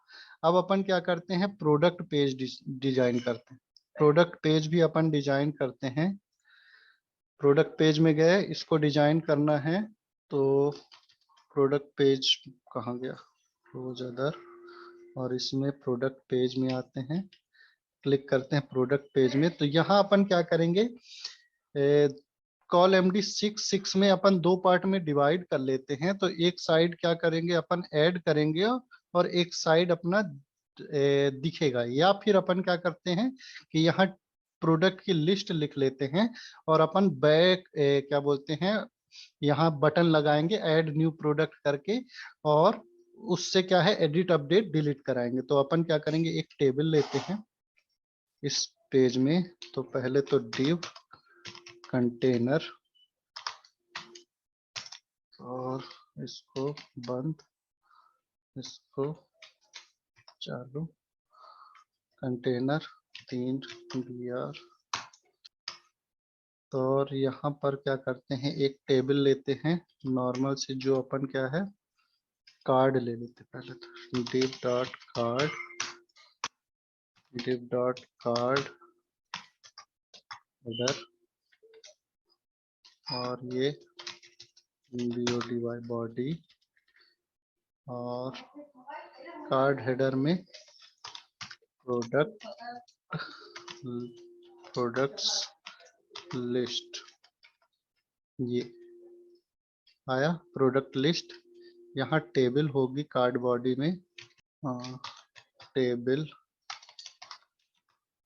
अब अपन क्या करते हैं, प्रोडक्ट पेज डिजाइन करते हैं। प्रोडक्ट पेज भी अपन डिजाइन करते हैं। प्रोडक्ट पेज में गए, इसको डिजाइन करना है, तो प्रोडक्ट पेज कहाँ गया, रोज अदर, और इसमें प्रोडक्ट पेज में आते हैं, क्लिक करते हैं प्रोडक्ट पेज में। तो यहाँ अपन क्या करेंगे, कॉल एमडी 6 में अपन दो पार्ट में डिवाइड कर लेते हैं। तो एक साइड क्या करेंगे, अपन ऐड करेंगे, और एक साइड अपना दिखेगा। या फिर अपन क्या करते हैं कि यहाँ प्रोडक्ट की लिस्ट लिख लेते हैं, और अपन बैक क्या बोलते हैं, यहाँ बटन लगाएंगे ऐड न्यू प्रोडक्ट करके, और उससे क्या है, एडिट अपडेट डिलीट कराएंगे। तो अपन क्या करेंगे, एक टेबल लेते हैं इस पेज में। तो पहले तो div कंटेनर, और इसको बंद, इसको चालू, कंटेनर 3 br। तो और यहाँ पर क्या करते हैं, एक टेबल लेते हैं नॉर्मल से, जो अपन क्या है, कार्ड ले लेते हैं पहले। तो div dot card, div dot card header, और ये BODY बॉडी, और कार्ड हेडर में प्रोडक्ट्स लिस्ट, ये आया प्रोडक्ट लिस्ट। यहाँ टेबल होगी कार्ड बॉडी में, टेबल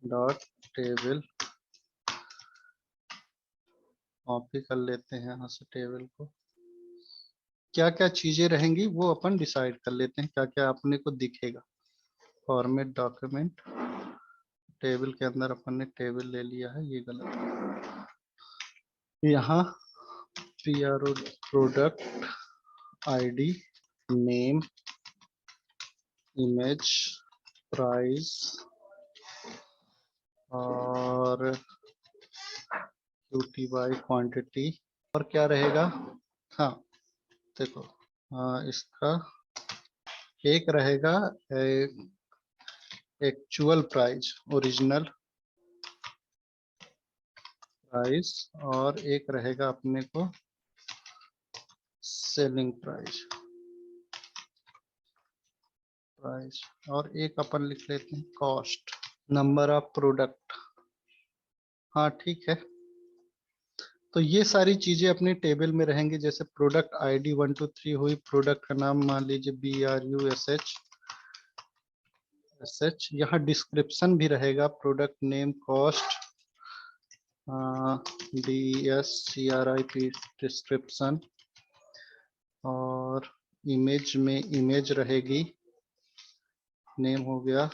डॉट टेबल, कॉपी कर लेते हैं यहाँ से टेबल को। क्या क्या चीजें रहेंगी वो अपन डिसाइड कर लेते हैं, क्या क्या अपने को दिखेगा। फॉर्मेट डॉक्यूमेंट, टेबल के अंदर अपन ने टेबल ले लिया है, ये गलत है। यहाँ PRO product ID, name, image, price और QTY क्वांटिटी। और क्या रहेगा, हाँ देखो, इसका एक रहेगा एक्चुअल प्राइस, ओरिजिनल प्राइस, और एक रहेगा अपने को सेलिंग प्राइस, और एक अपन लिख लेते हैं कॉस्ट, नंबर ऑफ प्रोडक्ट। हाँ ठीक है, तो ये सारी चीजें अपनी टेबल में रहेंगी। जैसे प्रोडक्ट ID 1 2 3 हुई, प्रोडक्ट का नाम मान लीजिए BRUSH। यहाँ डिस्क्रिप्शन भी रहेगा, product name, cost, DESCRIP description, और इमेज में इमेज रहेगी, नेम हो गया,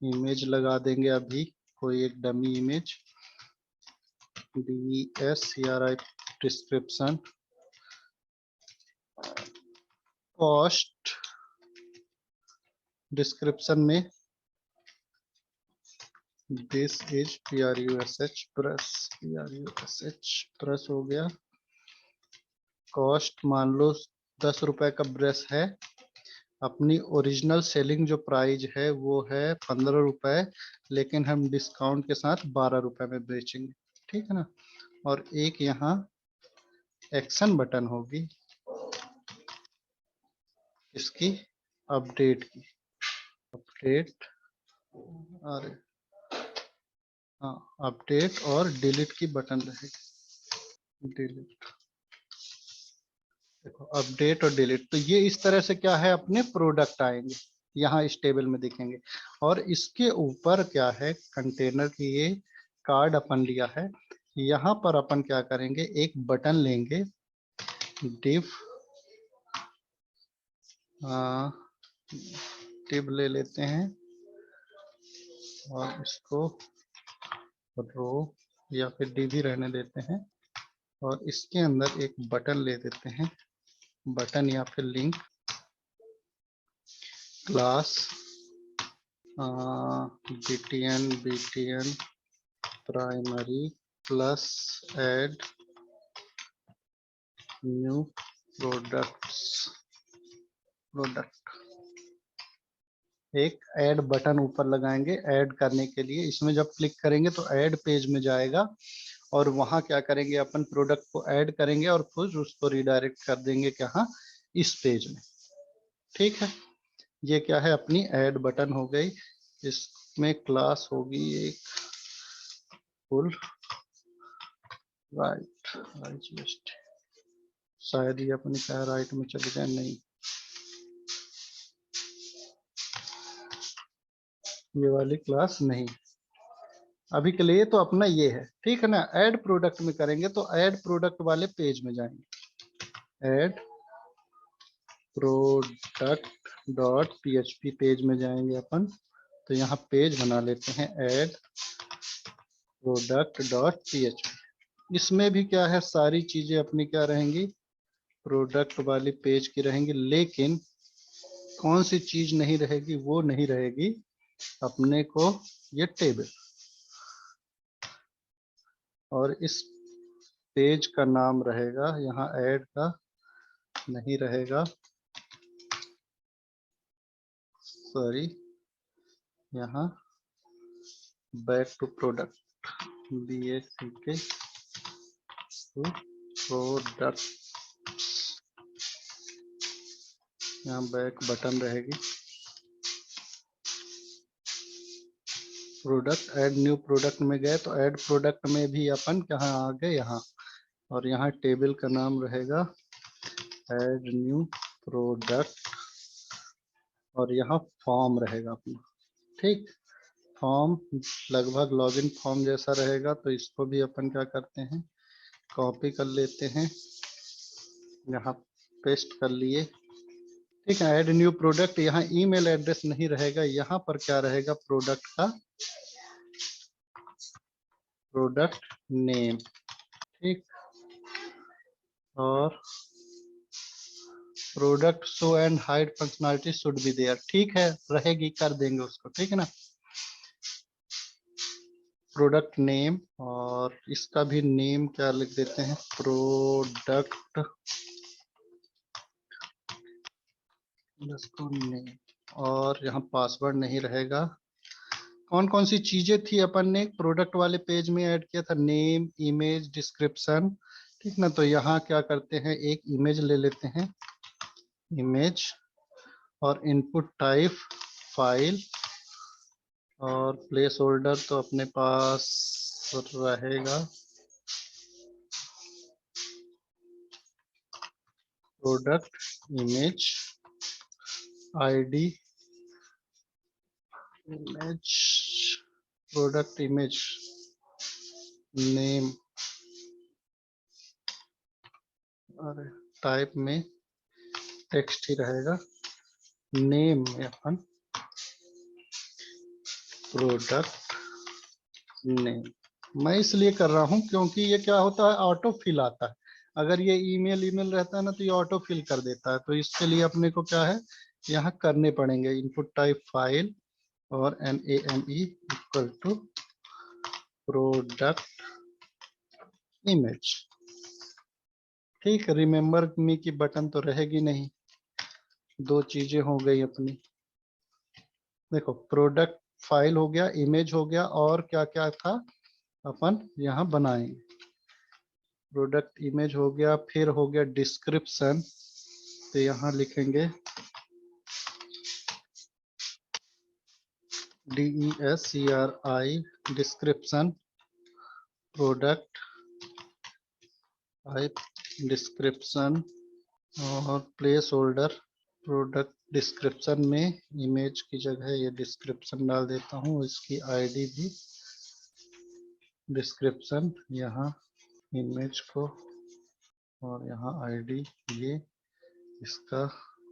इमेज लगा देंगे अभी कोई एक dummy image, DESCRIP description, cost description में दिस इज PRUSH ब्रश हो गया। कॉस्ट मान लो 10 रुपए का ब्रश है, अपनी ओरिजिनल सेलिंग जो प्राइस है वो है 15 रुपए, लेकिन हम डिस्काउंट के साथ 12 रुपए में बेचेंगे, ठीक है ना। और एक यहाँ एक्शन बटन होगी, इसकी अपडेट की, अपडेट, अरे हाँ अपडेट और डिलीट की बटन रहेगी, डिलीट, देखो अपडेट और डिलीट। तो ये इस तरह से क्या है, अपने प्रोडक्ट आएंगे यहाँ इस टेबल में दिखेंगे। और इसके ऊपर क्या है, कंटेनर की ये कार्ड अपन लिया है, यहाँ पर अपन क्या करेंगे, एक बटन लेंगे, डिव डिव ले लेते हैं, और इसको रो या फिर डिव ही रहने देते हैं, और इसके अंदर एक बटन ले देते हैं, बटन या फिर link, class BTN primary plus add new product. एक ऐड बटन ऊपर लगाएंगे ऐड करने के लिए, इसमें जब क्लिक करेंगे तो ऐड पेज में जाएगा, और वहां क्या करेंगे, अपन प्रोडक्ट को ऐड करेंगे और फिर उसको रिडायरेक्ट कर देंगे कहाँ, इस पेज में, ठीक है। ये क्या है, अपनी ऐड बटन हो गई। इसमें क्लास होगी एक फुल राइट, शायद ये अपनी क्या राइट में चले जाए, नहीं ये वाली क्लास नहीं, अभी के लिए तो अपना ये है, ठीक है ना। ऐड प्रोडक्ट में करेंगे तो ऐड प्रोडक्ट वाले पेज में जाएंगे, add product dot PHP page में जाएंगे अपन। तो यहाँ पेज बना लेते हैं ऐड प्रोडक्ट डॉट PHP। इसमें भी क्या है, सारी चीजें अपनी क्या रहेंगी, प्रोडक्ट वाली पेज की रहेंगी, लेकिन कौन सी चीज नहीं रहेगी, वो नहीं रहेगी अपने को ये टेबल। और इस पेज का नाम रहेगा, यहाँ ऐड का नहीं रहेगा, सॉरी, यहाँ back to product, BACK to product, यहाँ बैक बटन रहेगी। प्रोडक्ट, ऐड न्यू प्रोडक्ट में गए तो ऐड प्रोडक्ट में भी अपन कहाँ आ गए, यहाँ। और यहाँ टेबल का नाम रहेगा ऐड न्यू प्रोडक्ट, और यहाँ फॉर्म रहेगा अपना। ठीक, फॉर्म लगभग लॉगिन फॉर्म जैसा रहेगा, तो इसको भी अपन क्या करते हैं, कॉपी कर लेते हैं, यहाँ पेस्ट कर लिए। ठीक है, ऐड न्यू प्रोडक्ट, यहाँ ईमेल एड्रेस नहीं रहेगा, यहाँ पर क्या रहेगा, प्रोडक्ट का प्रोडक्ट नेम। ठीक, और product show and hide functionality should be there. ठीक है, रहेगी, कर देंगे उसको। ठीक है ना, प्रोडक्ट नेम, और इसका भी नेम क्या लिख देते हैं, प्रोडक्ट नेम। और यहाँ पासवर्ड नहीं रहेगा। कौन कौन सी चीजें थी अपन ने प्रोडक्ट वाले पेज में ऐड किया था, नेम, इमेज, डिस्क्रिप्शन। ठीक ना, तो यहाँ क्या करते हैं, एक इमेज ले लेते हैं, इमेज, और इनपुट टाइप फाइल, और प्लेस होल्डर तो अपने पास रहेगा product image ID, image, product image name, और टाइप में टेक्स्ट ही रहेगा, नेम में अपन प्रोडक्ट नेम। मैं इसलिए कर रहा हूं क्योंकि ये क्या होता है, ऑटो फिल आता है। अगर ये ईमेल रहता है ना, तो ये ऑटो फिल कर देता है। तो इसके लिए अपने को क्या है, यहाँ करने पड़ेंगे, इनपुट टाइप फाइल और NAME equal to product image. ठीक, रिमेम्बर मी की बटन तो रहेगी नहीं, दो चीजें हो गई अपनी। देखो, प्रोडक्ट फाइल हो गया, इमेज हो गया, और क्या क्या था अपन यहाँ बनाएंगे, प्रोडक्ट इमेज हो गया, फिर हो गया डिस्क्रिप्शन। तो यहाँ लिखेंगे DESCRI description, product type description, और प्लेस होल्डर प्रोडक्ट डिस्क्रिप्शन में इमेज की जगह ये डिस्क्रिप्शन डाल देता हूँ, इसकी आईडी भी डिस्क्रिप्शन, यहाँ इमेज को, और यहाँ आईडी, ये इसका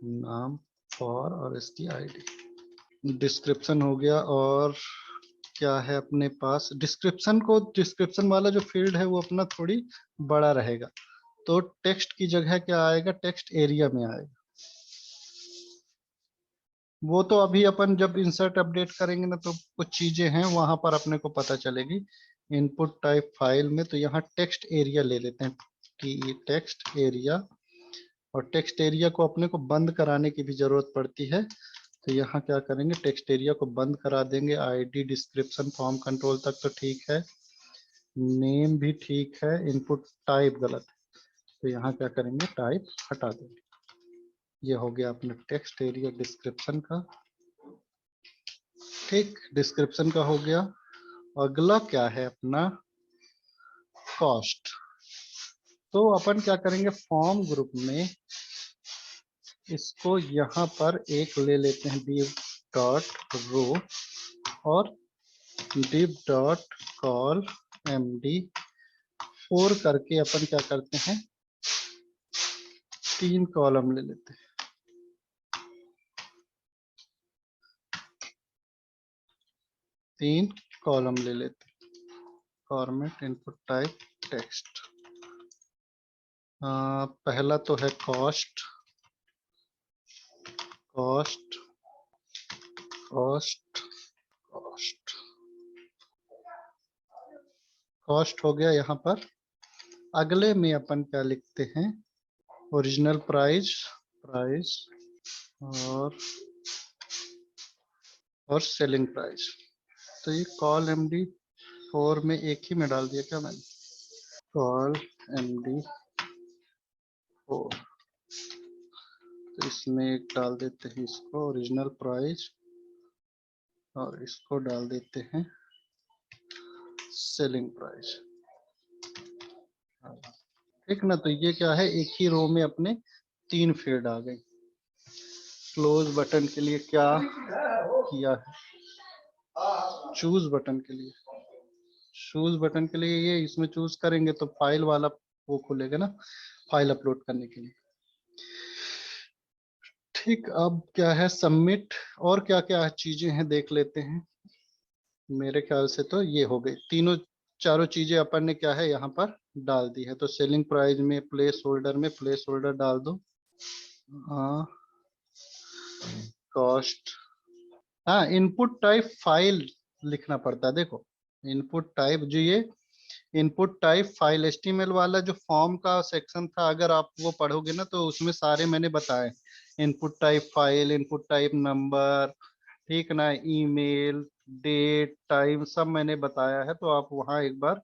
नाम फॉर, और इसकी आईडी। डिस्क्रिप्शन हो गया, और क्या है अपने पास, डिस्क्रिप्शन को, डिस्क्रिप्शन वाला जो फील्ड है वो अपना थोड़ी बड़ा रहेगा, तो टेक्स्ट की जगह क्या आएगा, टेक्स्ट एरिया में आएगा। वो तो अभी अपन जब इंसर्ट अपडेट करेंगे ना, तो कुछ चीजें हैं वहां पर अपने को पता चलेगी। इनपुट टाइप फाइल में तो यहाँ टेक्स्ट एरिया ले लेते हैं, टेक्स्ट एरिया, और टेक्स्ट एरिया को अपने को बंद कराने की भी जरूरत पड़ती है। तो यहाँ क्या करेंगे, टेक्स्ट एरिया को बंद करा देंगे। आईडी, डिस्क्रिप्शन, फॉर्म कंट्रोल तक तो ठीक है, नेम भी ठीक है, इनपुट टाइप गलत है, तो यहाँ क्या करेंगे, टाइप हटा देंगे। ये हो गया अपना टेक्स्ट एरिया डिस्क्रिप्शन का। ठीक, डिस्क्रिप्शन का हो गया। अगला क्या है अपना, कॉस्ट। तो अपन क्या करेंगे, फॉर्म ग्रुप में इसको यहाँ पर एक ले लेते हैं, div डॉट रो, और div डॉट कॉल MD4 करके अपन क्या करते हैं, 3 कॉलम ले लेते हैं, 3 कॉलम ले लेते हैं। फॉर्मेट इनपुट टाइप टेक्स्ट, पहला तो है cost, cost, cost, cost, cost हो गया यहाँ पर। अगले में अपन क्या लिखते हैं, ओरिजिनल प्राइस, प्राइस, और सेलिंग प्राइस। तो ये कॉल MD4 में एक ही में डाल दिया क्या मैंने, कॉल MD 4। तो इसमें एक डाल देते हैं इसको ओरिजिनल प्राइस और इसको डाल देते हैं सेलिंग प्राइस। ठीक ना। तो ये क्या है, एक ही रो में अपने 3 फील्ड आ गए। क्लोज बटन के लिए क्या किया है, चूज बटन के लिए, चूज बटन के लिए ये इसमें चूज करेंगे तो फाइल वाला वो खुलेगा ना, फाइल अपलोड करने के लिए। ठीक, अब क्या है सबमिट, और क्या क्या चीजें हैं देख लेते हैं। मेरे ख्याल से तो ये हो गई, तीनों चारों चीजें अपन ने क्या है यहाँ पर डाल दी है। तो सेलिंग प्राइस में प्लेस होल्डर में प्लेस होल्डर डाल दो। हाँ, कॉस्ट, हाँ इनपुट टाइप फाइल लिखना पड़ता है। देखो इनपुट टाइप, जो ये इनपुट टाइप फाइल एचटीएमएल वाला जो फॉर्म का सेक्शन था, अगर आप वो पढ़ोगे ना तो उसमें सारे मैंने बताए, input type file, input type number, ठीक ना, ईमेल, डेट, टाइम, सब मैंने बताया है। तो आप वहाँ एक बार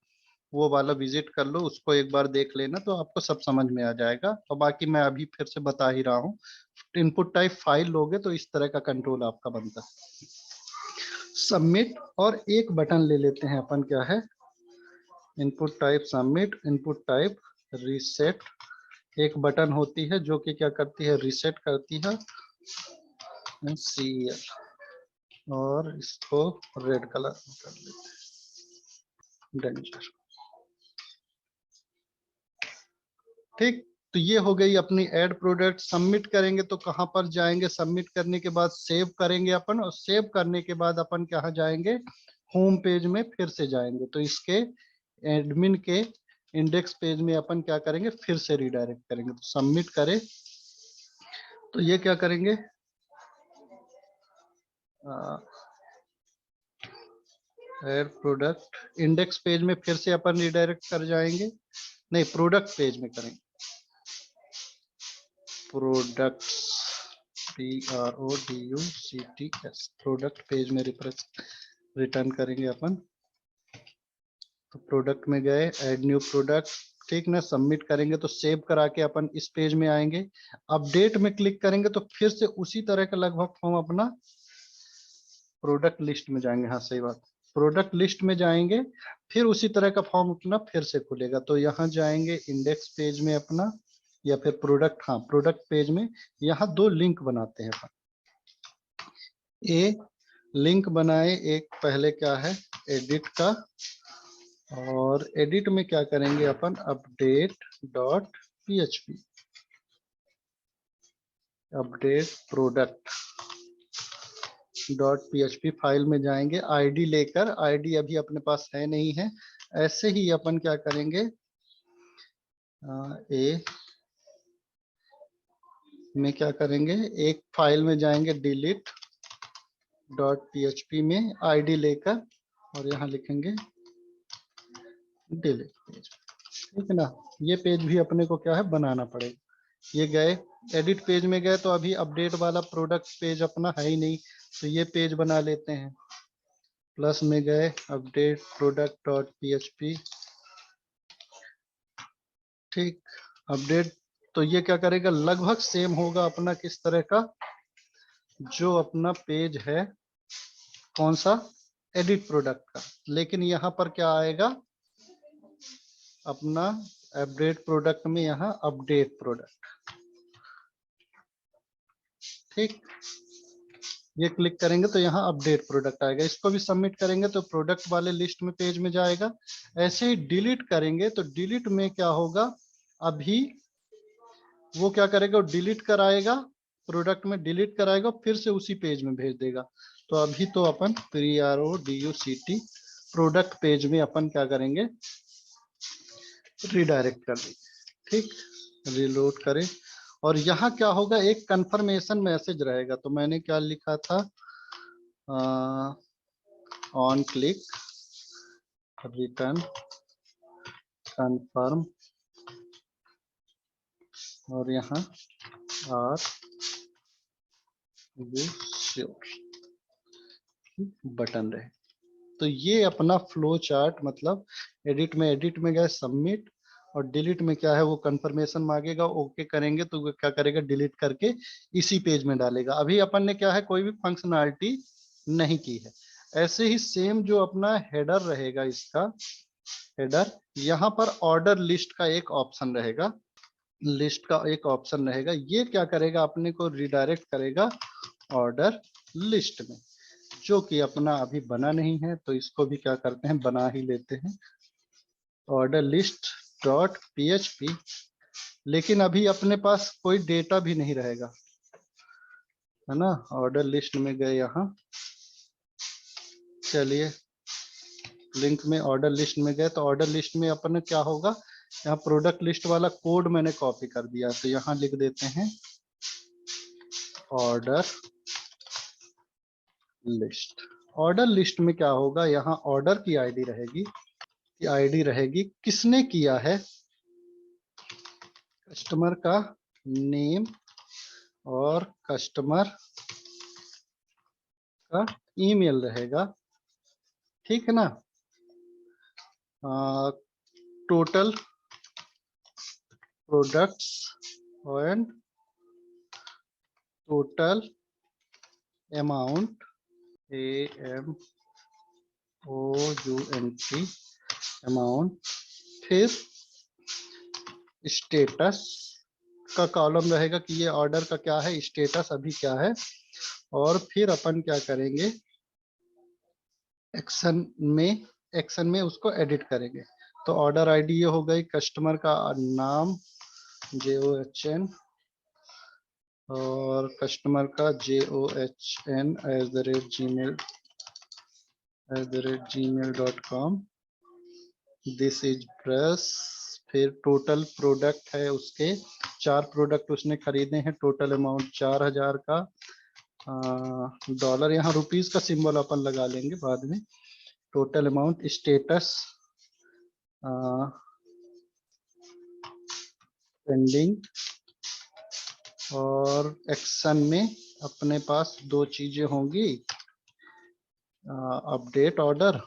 वो वाला विजिट कर लो, उसको एक बार देख लेना तो आपको सब समझ में आ जाएगा। और बाकी मैं अभी फिर से बता ही रहा हूँ, इनपुट टाइप फाइल लोगे तो इस तरह का कंट्रोल आपका बनता है। सबमिट, और एक बटन ले लेते हैं अपन, क्या है, input type submit, input type reset. एक बटन होती है जो कि क्या करती है, रीसेट करती है CL, और इसको रेड कलर में कर लेते हैं, डेंजर। ठीक, तो ये हो गई अपनी ऐड प्रोडक्ट। सबमिट करेंगे तो कहाँ पर जाएंगे, सबमिट करने के बाद सेव करेंगे अपन, और सेव करने के बाद अपन कहाँ जाएंगे, होम पेज में फिर से जाएंगे। तो इसके एडमिन के इंडेक्स पेज में अपन क्या करेंगे, फिर से रिडायरेक्ट करेंगे। तो सबमिट करें तो ये क्या करेंगे, ऐड प्रोडक्ट इंडेक्स पेज में फिर से अपन रिडायरेक्ट कर जाएंगे, नहीं प्रोडक्ट पेज में करेंगे, प्रोडक्ट्स PRODUCTS, प्रोडक्ट पेज में रिटर्न करेंगे अपन। तो प्रोडक्ट में गए, ऐड न्यू प्रोडक्ट, ठीक ना, सबमिट करेंगे तो सेव करा के अपन इस पेज में आएंगे। अपडेट में क्लिक करेंगे तो फिर से उसी तरह का लगभग फॉर्म अपना प्रोडक्ट लिस्ट में जाएंगे, हाँ सही बात, प्रोडक्ट लिस्ट में जाएंगे, फिर उसी तरह का फॉर्म अपना फिर से खुलेगा। तो यहाँ जाएंगे इंडेक्स पेज में अपना, या फिर प्रोडक्ट, हाँ प्रोडक्ट पेज में, यहाँ 2 लिंक बनाते हैं अपन। ए लिंक बनाए, एक पहले क्या है एडिट का, और एडिट में क्या करेंगे अपन, update dot PHP, update product dot PHP file में जाएंगे, आईडी लेकर, आईडी अभी अपने पास है नहीं है, ऐसे ही अपन क्या करेंगे, ए में क्या करेंगे, एक फाइल में जाएंगे डिलीट डॉट PHP में आईडी लेकर, और यहाँ लिखेंगे डिलीट पेज, ठीक है ना। ये पेज भी अपने को क्या है बनाना पड़ेगा। ये गए एडिट पेज में गए, तो अभी अपडेट वाला प्रोडक्ट पेज अपना है ही नहीं, तो ये पेज बना लेते हैं। प्लस में गए, अपडेट प्रोडक्ट डॉट PHP, ठीक, अपडेट। तो ये क्या करेगा, लगभग सेम होगा अपना किस तरह का, जो अपना पेज है कौन सा, एडिट प्रोडक्ट का, लेकिन यहाँ पर क्या आएगा अपना अपडेट प्रोडक्ट में, यहाँ अपडेट प्रोडक्ट, ठीक। ये क्लिक करेंगे तो यहाँ अपडेट प्रोडक्ट आएगा, इसको भी सबमिट करेंगे तो प्रोडक्ट वाले लिस्ट में पेज में जाएगा। ऐसे ही डिलीट करेंगे तो डिलीट में क्या होगा, अभी वो क्या करेगा, डिलीट कराएगा, प्रोडक्ट में डिलीट कराएगा, फिर से उसी पेज में भेज देगा। तो अभी तो अपन PRODUCT प्रोडक्ट पेज में अपन क्या करेंगे, रिडायरेक्ट कर देंगे, ठीक। रिलोड करें, और यहाँ क्या होगा, एक कंफर्मेशन मैसेज रहेगा। तो मैंने क्या लिखा था, ऑन क्लिक रिटर्न कंफर्म, और यहाँ आर यू श्योर बटन रहे। तो ये अपना फ्लो चार्ट, मतलब एडिट में गए सबमिट, और डिलीट में क्या है, वो कंफर्मेशन मांगेगा, ओके करेंगे तो वो क्या करेगा, डिलीट करके इसी पेज में डालेगा। अभी अपन ने क्या है, कोई भी फंक्शनैलिटी नहीं की है। ऐसे ही सेम जो अपना हेडर रहेगा, इसका हेडर, यहाँ पर ऑर्डर लिस्ट का एक ऑप्शन रहेगा, लिस्ट का एक ऑप्शन रहेगा। ये क्या करेगा, अपने को रिडायरेक्ट करेगा ऑर्डर लिस्ट में, जो कि अपना अभी बना नहीं है। तो इसको भी क्या करते हैं, बना ही लेते हैं, ऑर्डर लिस्ट डॉट php। लेकिन अभी अपने पास कोई डेटा भी नहीं रहेगा, है ना। ऑर्डर लिस्ट में गए यहाँ, चलिए लिंक में ऑर्डर लिस्ट में गए, तो ऑर्डर लिस्ट में अपन क्या होगा, यहाँ प्रोडक्ट लिस्ट वाला कोड मैंने कॉपी कर दिया, तो यहाँ लिख देते हैं ऑर्डर लिस्ट। ऑर्डर लिस्ट में क्या होगा, यहाँ ऑर्डर की आईडी रहेगी, की आईडी रहेगी किसने किया है, कस्टमर का नेम और कस्टमर का ईमेल रहेगा, ठीक है ना। Total products and total amount, AMOUNT amount, फिर स्टेटस का कॉलम रहेगा कि ये ऑर्डर का क्या है, स्टेटस अभी क्या है। और फिर अपन क्या करेंगे, एक्शन में उसको एडिट करेंगे। तो ऑर्डर आईडी ये हो गई, कस्टमर का नाम JOHN और कस्टमर का JOHN@gmail.com, दिस इज प्रेस। फिर टोटल प्रोडक्ट है उसके, 4 प्रोडक्ट उसने खरीदे हैं, टोटल अमाउंट 4000 का। डॉलर, यहाँ रुपीस का सिंबल अपन लगा लेंगे बाद में। टोटल अमाउंट, स्टेटस पेंडिंग, और एक्शन में अपने पास 2 चीजें होंगी, अपडेट ऑर्डर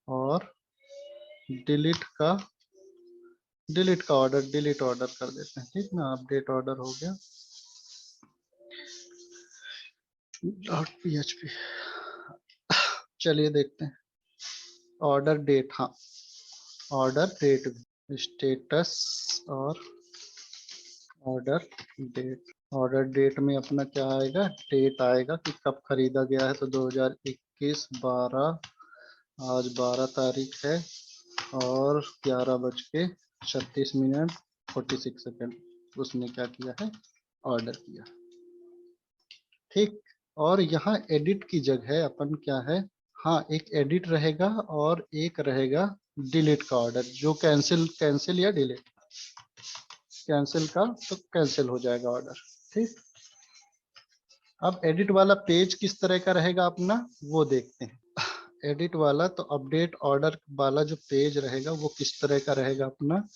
और डिलीट का ऑर्डर, डिलीट ऑर्डर कर देते हैं, ठीक ना। अपडेट ऑर्डर हो गया .php। चलिए देखते हैं ऑर्डर डेट, हाँ ऑर्डर डेट, स्टेटस और ऑर्डर डेट। ऑर्डर डेट में अपना क्या आएगा, डेट आएगा कि कब खरीदा गया है, तो 2021 12, आज 12 तारीख है और 11:36 उसने क्या किया है, ऑर्डर किया, ठीक। और यहाँ एडिट की जगह अपन क्या है, हाँ एक एडिट रहेगा और एक रहेगा डिलीट का ऑर्डर, जो कैंसिल या डिलीट, कैंसिल का तो कैंसिल हो जाएगा ऑर्डर, ठीक। अब एडिट वाला पेज किस तरह का रहेगा अपना, वो देखते हैं। एडिट वाला, तो अपडेट ऑर्डर वाला जो पेज रहेगा वो किस तरह का रहेगा अपना,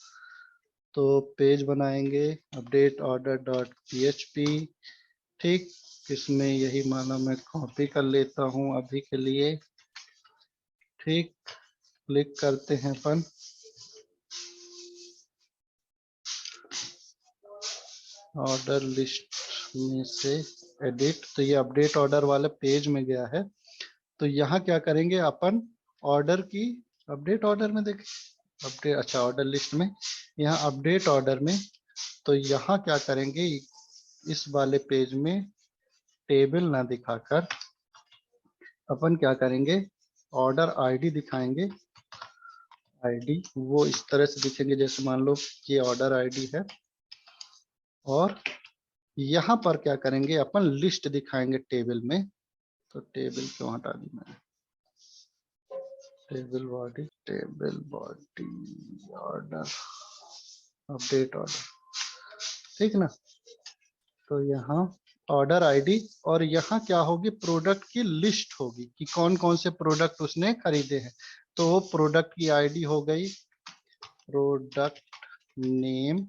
तो पेज बनाएंगे अपडेट ऑर्डर डॉट php, ठीक। इसमें यही माना मैं कॉपी कर लेता हूँ अभी के लिए, ठीक। क्लिक करते हैं अपन, ऑर्डर लिस्ट में से एडिट, तो ये अपडेट ऑर्डर वाले पेज में गया है। तो यहाँ क्या करेंगे अपन, ऑर्डर की अपडेट ऑर्डर में देखें, अपडेट, अच्छा ऑर्डर लिस्ट में, यहाँ अपडेट ऑर्डर में, तो यहाँ क्या करेंगे, इस वाले पेज में टेबल ना दिखाकर अपन क्या करेंगे, ऑर्डर आईडी दिखाएंगे। आईडी वो इस तरह से दिखेंगे, जैसे मान लो ये ऑर्डर आईडी है, और यहाँ पर क्या करेंगे, अपन लिस्ट दिखाएंगे टेबल में। तो टेबल क्यों हटा दी मैंने, table body order, update order, ठीक ना। तो यहाँ ऑर्डर आईडी, और यहाँ क्या होगी, प्रोडक्ट की लिस्ट होगी कि कौन कौन से प्रोडक्ट उसने खरीदे हैं। तो वो प्रोडक्ट की आईडी हो गई, प्रोडक्ट नेम,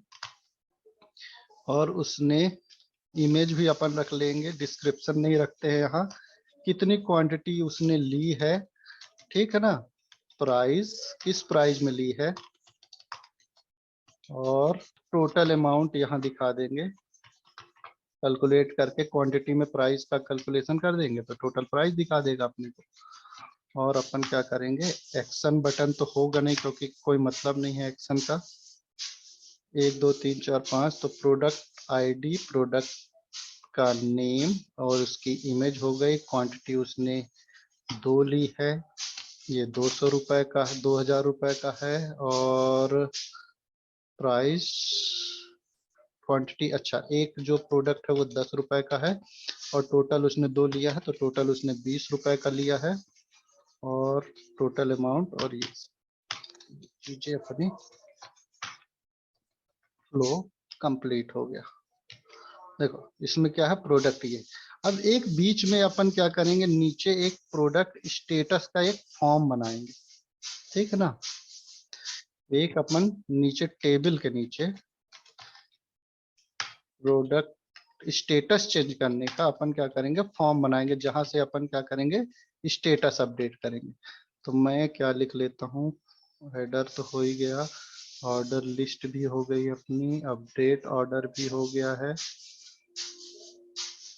और उसने इमेज भी अपन रख लेंगे, डिस्क्रिप्शन नहीं रखते हैं यहाँ, कितनी क्वांटिटी उसने ली है, ठीक है ना। प्राइस किस प्राइस में ली है और टोटल अमाउंट यहाँ दिखा देंगे। कैलकुलेट करके क्वांटिटी में प्राइस का कैलकुलेशन कर देंगे तो टोटल प्राइस दिखा देगा अपने को। और अपन क्या करेंगे, एक्शन बटन तो होगा नहीं क्योंकि कोई मतलब नहीं है एक्शन का। 1 2 3 4 5 तो प्रोडक्ट आईडी, प्रोडक्ट का नेम और उसकी इमेज हो गई। क्वांटिटी उसने 2 ली है, ये 200 रुपए का, 2000 रुपए का है। और प्राइस क्वांटिटी, अच्छा एक जो प्रोडक्ट है वो 10 रुपए का है और टोटल उसने 2 लिया है तो टोटल उसने 20 रुपए का लिया है। और टोटल अमाउंट और ये चीजें अपनी फ्लो कंप्लीट हो गया। देखो इसमें क्या है, प्रोडक्ट ये। अब एक बीच में अपन क्या करेंगे, नीचे एक प्रोडक्ट स्टेटस का एक फॉर्म बनाएंगे, ठीक है ना। एक अपन नीचे टेबल के नीचे प्रोडक्ट स्टेटस चेंज करने का अपन क्या करेंगे, फॉर्म बनाएंगे जहां से अपन क्या करेंगे, स्टेटस अपडेट करेंगे। तो मैं क्या लिख लेता हूँ, हेडर तो हो ही गया, ऑर्डर लिस्ट भी हो गई अपनी, अपडेट ऑर्डर भी हो गया है,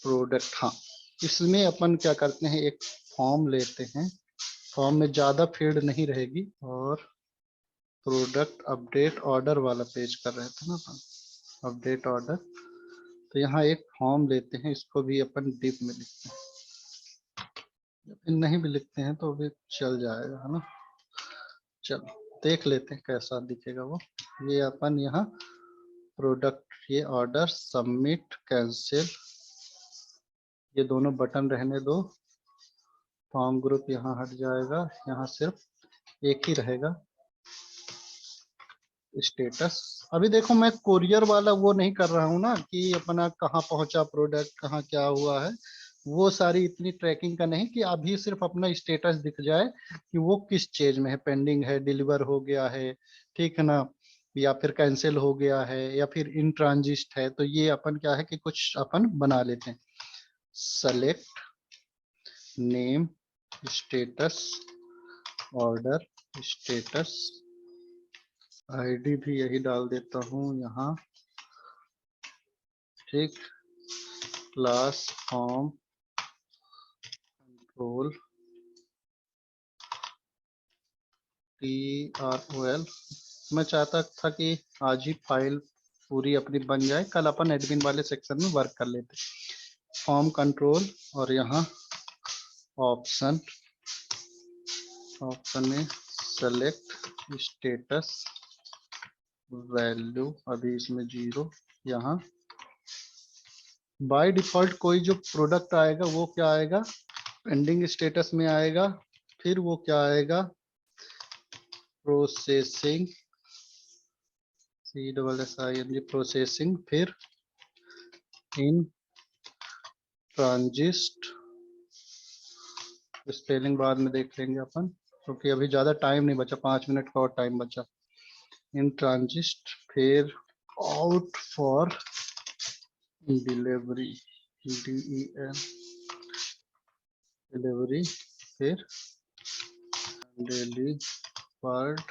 प्रोडक्ट। हाँ, इसमें अपन क्या करते हैं, एक फॉर्म लेते हैं, फॉर्म में ज्यादा फील्ड नहीं रहेगी। और प्रोडक्ट अपडेट ऑर्डर वाला पेज कर रहे थे ना अपन, अपडेट ऑर्डर। तो यहाँ एक फॉर्म लेते हैं, इसको भी अपन डिप में लिखते हैं, नहीं भी लिखते हैं तो भी चल जाएगा, है ना। चलो देख लेते हैं कैसा दिखेगा वो। ये अपन यहाँ प्रोडक्ट, ये ऑर्डर, सबमिट, कैंसिल, ये दोनों बटन रहने दो। फॉर्म ग्रुप यहाँ हट जाएगा, यहाँ सिर्फ एक ही रहेगा, स्टेटस। अभी देखो मैं कोरियर वाला वो नहीं कर रहा हूँ ना कि अपना कहाँ पहुंचा प्रोडक्ट, कहाँ क्या हुआ है, वो सारी इतनी ट्रैकिंग का नहीं, कि अभी सिर्फ अपना स्टेटस दिख जाए कि वो किस चीज में है, पेंडिंग है, डिलीवर हो गया है, ठीक है ना, या फिर कैंसिल हो गया है, या फिर इन ट्रांजिट है। तो ये अपन क्या है कि कुछ अपन बना लेते हैं, select name, status, order, status, ID भी यही डाल देता हूँ यहाँ, ठीक, क्लास फॉर्म कंट्रोल TROL। मैं चाहता था कि आज ही फाइल पूरी अपनी बन जाए, कल अपन एडमिन वाले सेक्शन में वर्क कर लेते। फॉर्म कंट्रोल और यहाँ ऑप्शन, ऑप्शन में सेलेक्ट स्टेटस वैल्यू, अभी इसमें 0। यहाँ बाय डिफॉल्ट कोई जो प्रोडक्ट आएगा वो क्या आएगा, पेंडिंग स्टेटस में आएगा। फिर वो क्या आएगा, प्रोसेसिंग, CSSING प्रोसेसिंग, फिर इन ट्रांजिट, स्पेलिंग बाद में देख लेंगे अपन क्योंकि अभी ज्यादा टाइम नहीं बचा, 5 मिनट का और टाइम बचा। इन ट्रांजिट, फिर out for delivery, DEL delivery, फिर डिलीवर्ड,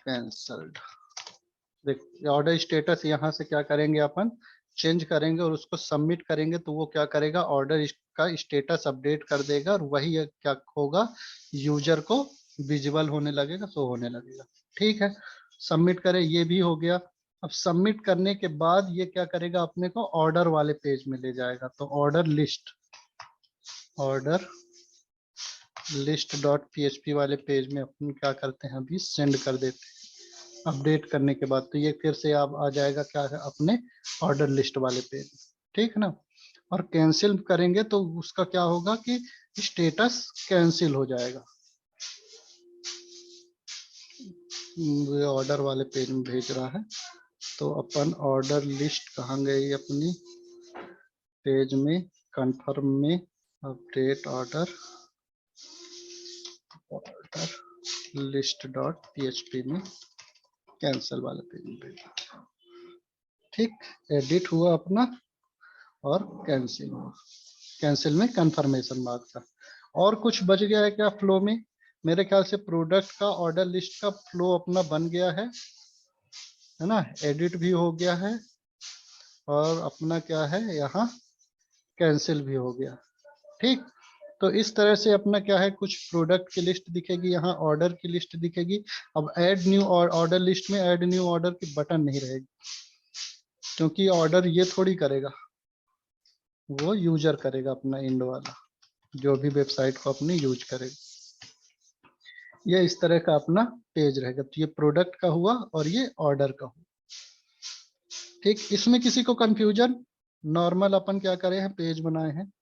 कैंसल्ड। देख ऑर्डर स्टेटस यहाँ से क्या करेंगे अपन, चेंज करेंगे और उसको सबमिट करेंगे तो वो क्या करेगा, ऑर्डर का स्टेटस अपडेट कर देगा और वही क्या होगा, यूजर को विजिबल होने लगेगा, शो होने लगेगा। ठीक है, सबमिट करें, ये भी हो गया। अब सबमिट करने के बाद ये क्या करेगा, अपने को ऑर्डर वाले पेज में ले जाएगा। तो order list, order list dot PHP वाले पेज में अपन क्या करते हैं, अभी सेंड कर देते हैं अपडेट करने के बाद। तो ये फिर से आप आ जाएगा क्या है, अपने ऑर्डर लिस्ट वाले पेज, ठीक है ना। और कैंसिल करेंगे तो उसका क्या होगा कि स्टेटस कैंसिल हो जाएगा, ये ऑर्डर वाले पेज में भेज रहा है। तो अपन ऑर्डर लिस्ट कहाँ गई अपनी, पेज में कंफर्म में update order, order list dot PHP में कैंसिल वाले पेज में भेजा, ठीक, एडिट हुआ अपना और कैंसिल हुआ। कैंसिल में कंफर्मेशन मार्क था। और कुछ बच गया है क्या फ्लो में, मेरे ख्याल से प्रोडक्ट का ऑर्डर लिस्ट का फ्लो अपना बन गया है ना, एडिट भी हो गया है और अपना क्या है यहाँ कैंसिल भी हो गया। ठीक, तो इस तरह से अपना क्या है कुछ प्रोडक्ट की लिस्ट दिखेगी, यहाँ ऑर्डर की लिस्ट दिखेगी। अब ऐड न्यू ऑर्डर लिस्ट में ऐड न्यू ऑर्डर की बटन नहीं रहेगी, क्योंकि ऑर्डर ये थोड़ी करेगा, वो यूजर करेगा अपना एंड वाला, जो भी वेबसाइट को अपनी यूज करेगा। ये इस तरह का अपना पेज रहेगा। तो ये प्रोडक्ट का हुआ और ये ऑर्डर का हुआ। ठीक, इसमें किसी को कंफ्यूजन? नॉर्मल अपन क्या करे हैं, पेज बनाए हैं।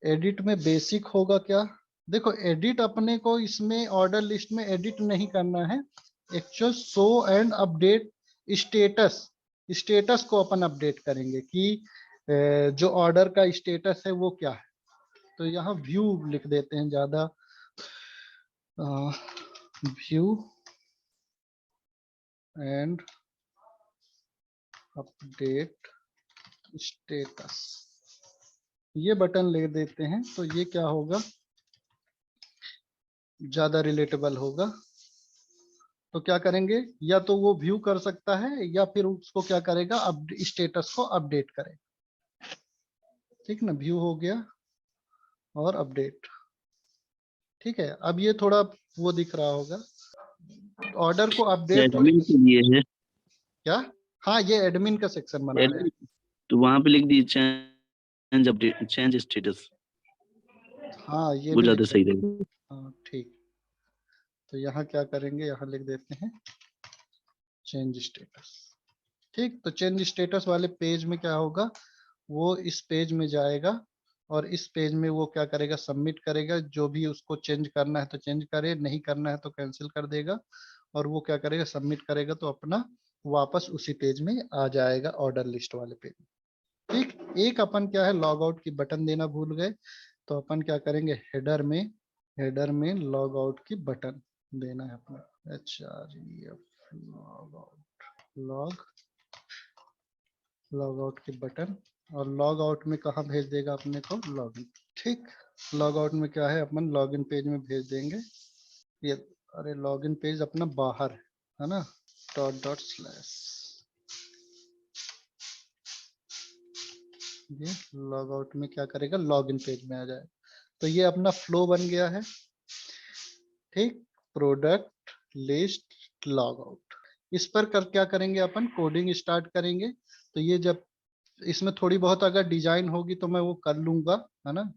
एडिट में बेसिक होगा क्या? देखो एडिट अपने को इसमें ऑर्डर लिस्ट में एडिट नहीं करना है, actual show and update status, status को अपन अपडेट करेंगे कि जो ऑर्डर का स्टेटस है वो क्या है। तो यहाँ व्यू लिख देते हैं, ज्यादा व्यू एंड अपडेट स्टेटस, ये बटन ले देते हैं। तो ये क्या होगा, ज्यादा रिलेटेबल होगा। तो क्या करेंगे, या तो वो व्यू कर सकता है या फिर उसको क्या करेगा, स्टेटस को अपडेट करेगा। ठीक ना, व्यू हो गया और अपडेट। ठीक है, अब ये थोड़ा वो दिख रहा होगा, ऑर्डर को अपडेट एडमिन के लिए है क्या? हाँ, ये एडमिन का सेक्शन बना रहे हैं। तो वहां पे लिख दीजिए चेंज अपडेट, चेंज स्टेटस, हाँ ये वो भी ज्यादा लिख सही सकते। रहेगा। हाँ ठीक, तो यहाँ क्या करेंगे, यहाँ लिख देते हैं चेंज स्टेटस। ठीक, तो चेंज स्टेटस वाले पेज में क्या होगा, वो इस पेज में जाएगा और इस पेज में वो क्या करेगा, सबमिट करेगा। जो भी उसको चेंज करना है तो चेंज करे, नहीं करना है तो कैंसिल कर देगा। और वो क्या करेगा, सबमिट करेगा तो अपना वापस उसी पेज में आ जाएगा, ऑर्डर लिस्ट वाले पेज में। ठीक, एक अपन क्या है लॉग आउट की बटन देना भूल गए, तो अपन क्या करेंगे, हेडर में लॉग आउट की बटन देना है अपना, HREF log out, log out की बटन। और लॉग आउट में कहाँ भेज देगा अपने को, लॉगिन। ठीक, लॉग आउट में क्या है, अपन लॉगिन पेज में भेज देंगे। ये अरे लॉगिन पेज अपना बाहर है ना, // ये लॉग आउट में क्या करेगा, लॉगिन पेज में आ जाए। तो ये अपना फ्लो बन गया है। ठीक, प्रोडक्ट लिस्ट लॉग आउट, इस पर कर क्या करेंगे, अपन कोडिंग स्टार्ट करेंगे। तो ये जब इसमें थोड़ी बहुत अगर डिजाइन होगी तो मैं वो कर लूंगा, है ना,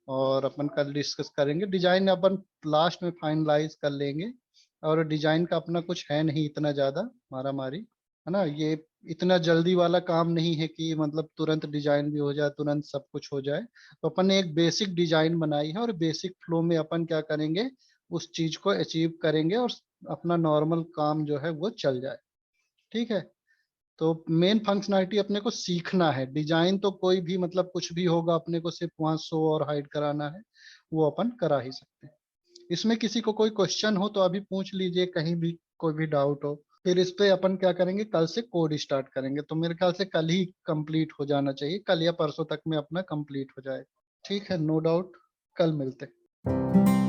और अपन कल डिस्कस करेंगे। डिजाइन अपन लास्ट में फाइनलाइज कर लेंगे। और डिजाइन का अपना कुछ है नहीं इतना ज्यादा मारा मारी, है ना। ये इतना जल्दी वाला काम नहीं है कि मतलब तुरंत डिजाइन भी हो जाए, तुरंत सब कुछ हो जाए। तो अपन ने एक बेसिक डिजाइन बनाई है और बेसिक फ्लो में अपन क्या करेंगे, उस चीज को अचीव करेंगे और अपना नॉर्मल काम जो है वो चल जाए। ठीक है, तो मेन फंक्शनैलिटी अपने को सीखना है। डिजाइन तो कोई भी मतलब कुछ भी होगा, अपने को सिर्फ वहां शो और हाइड कराना है, वो अपन करा ही सकते हैं। इसमें किसी को कोई क्वेश्चन हो तो अभी पूछ लीजिए, कहीं भी कोई भी डाउट हो। फिर इस पे अपन क्या करेंगे, कल से कोड स्टार्ट करेंगे। तो मेरे ख्याल से कल ही कंप्लीट हो जाना चाहिए, कल या परसों तक में अपना कंप्लीट हो जाए। ठीक है, नो डाउट, कल मिलते हैं।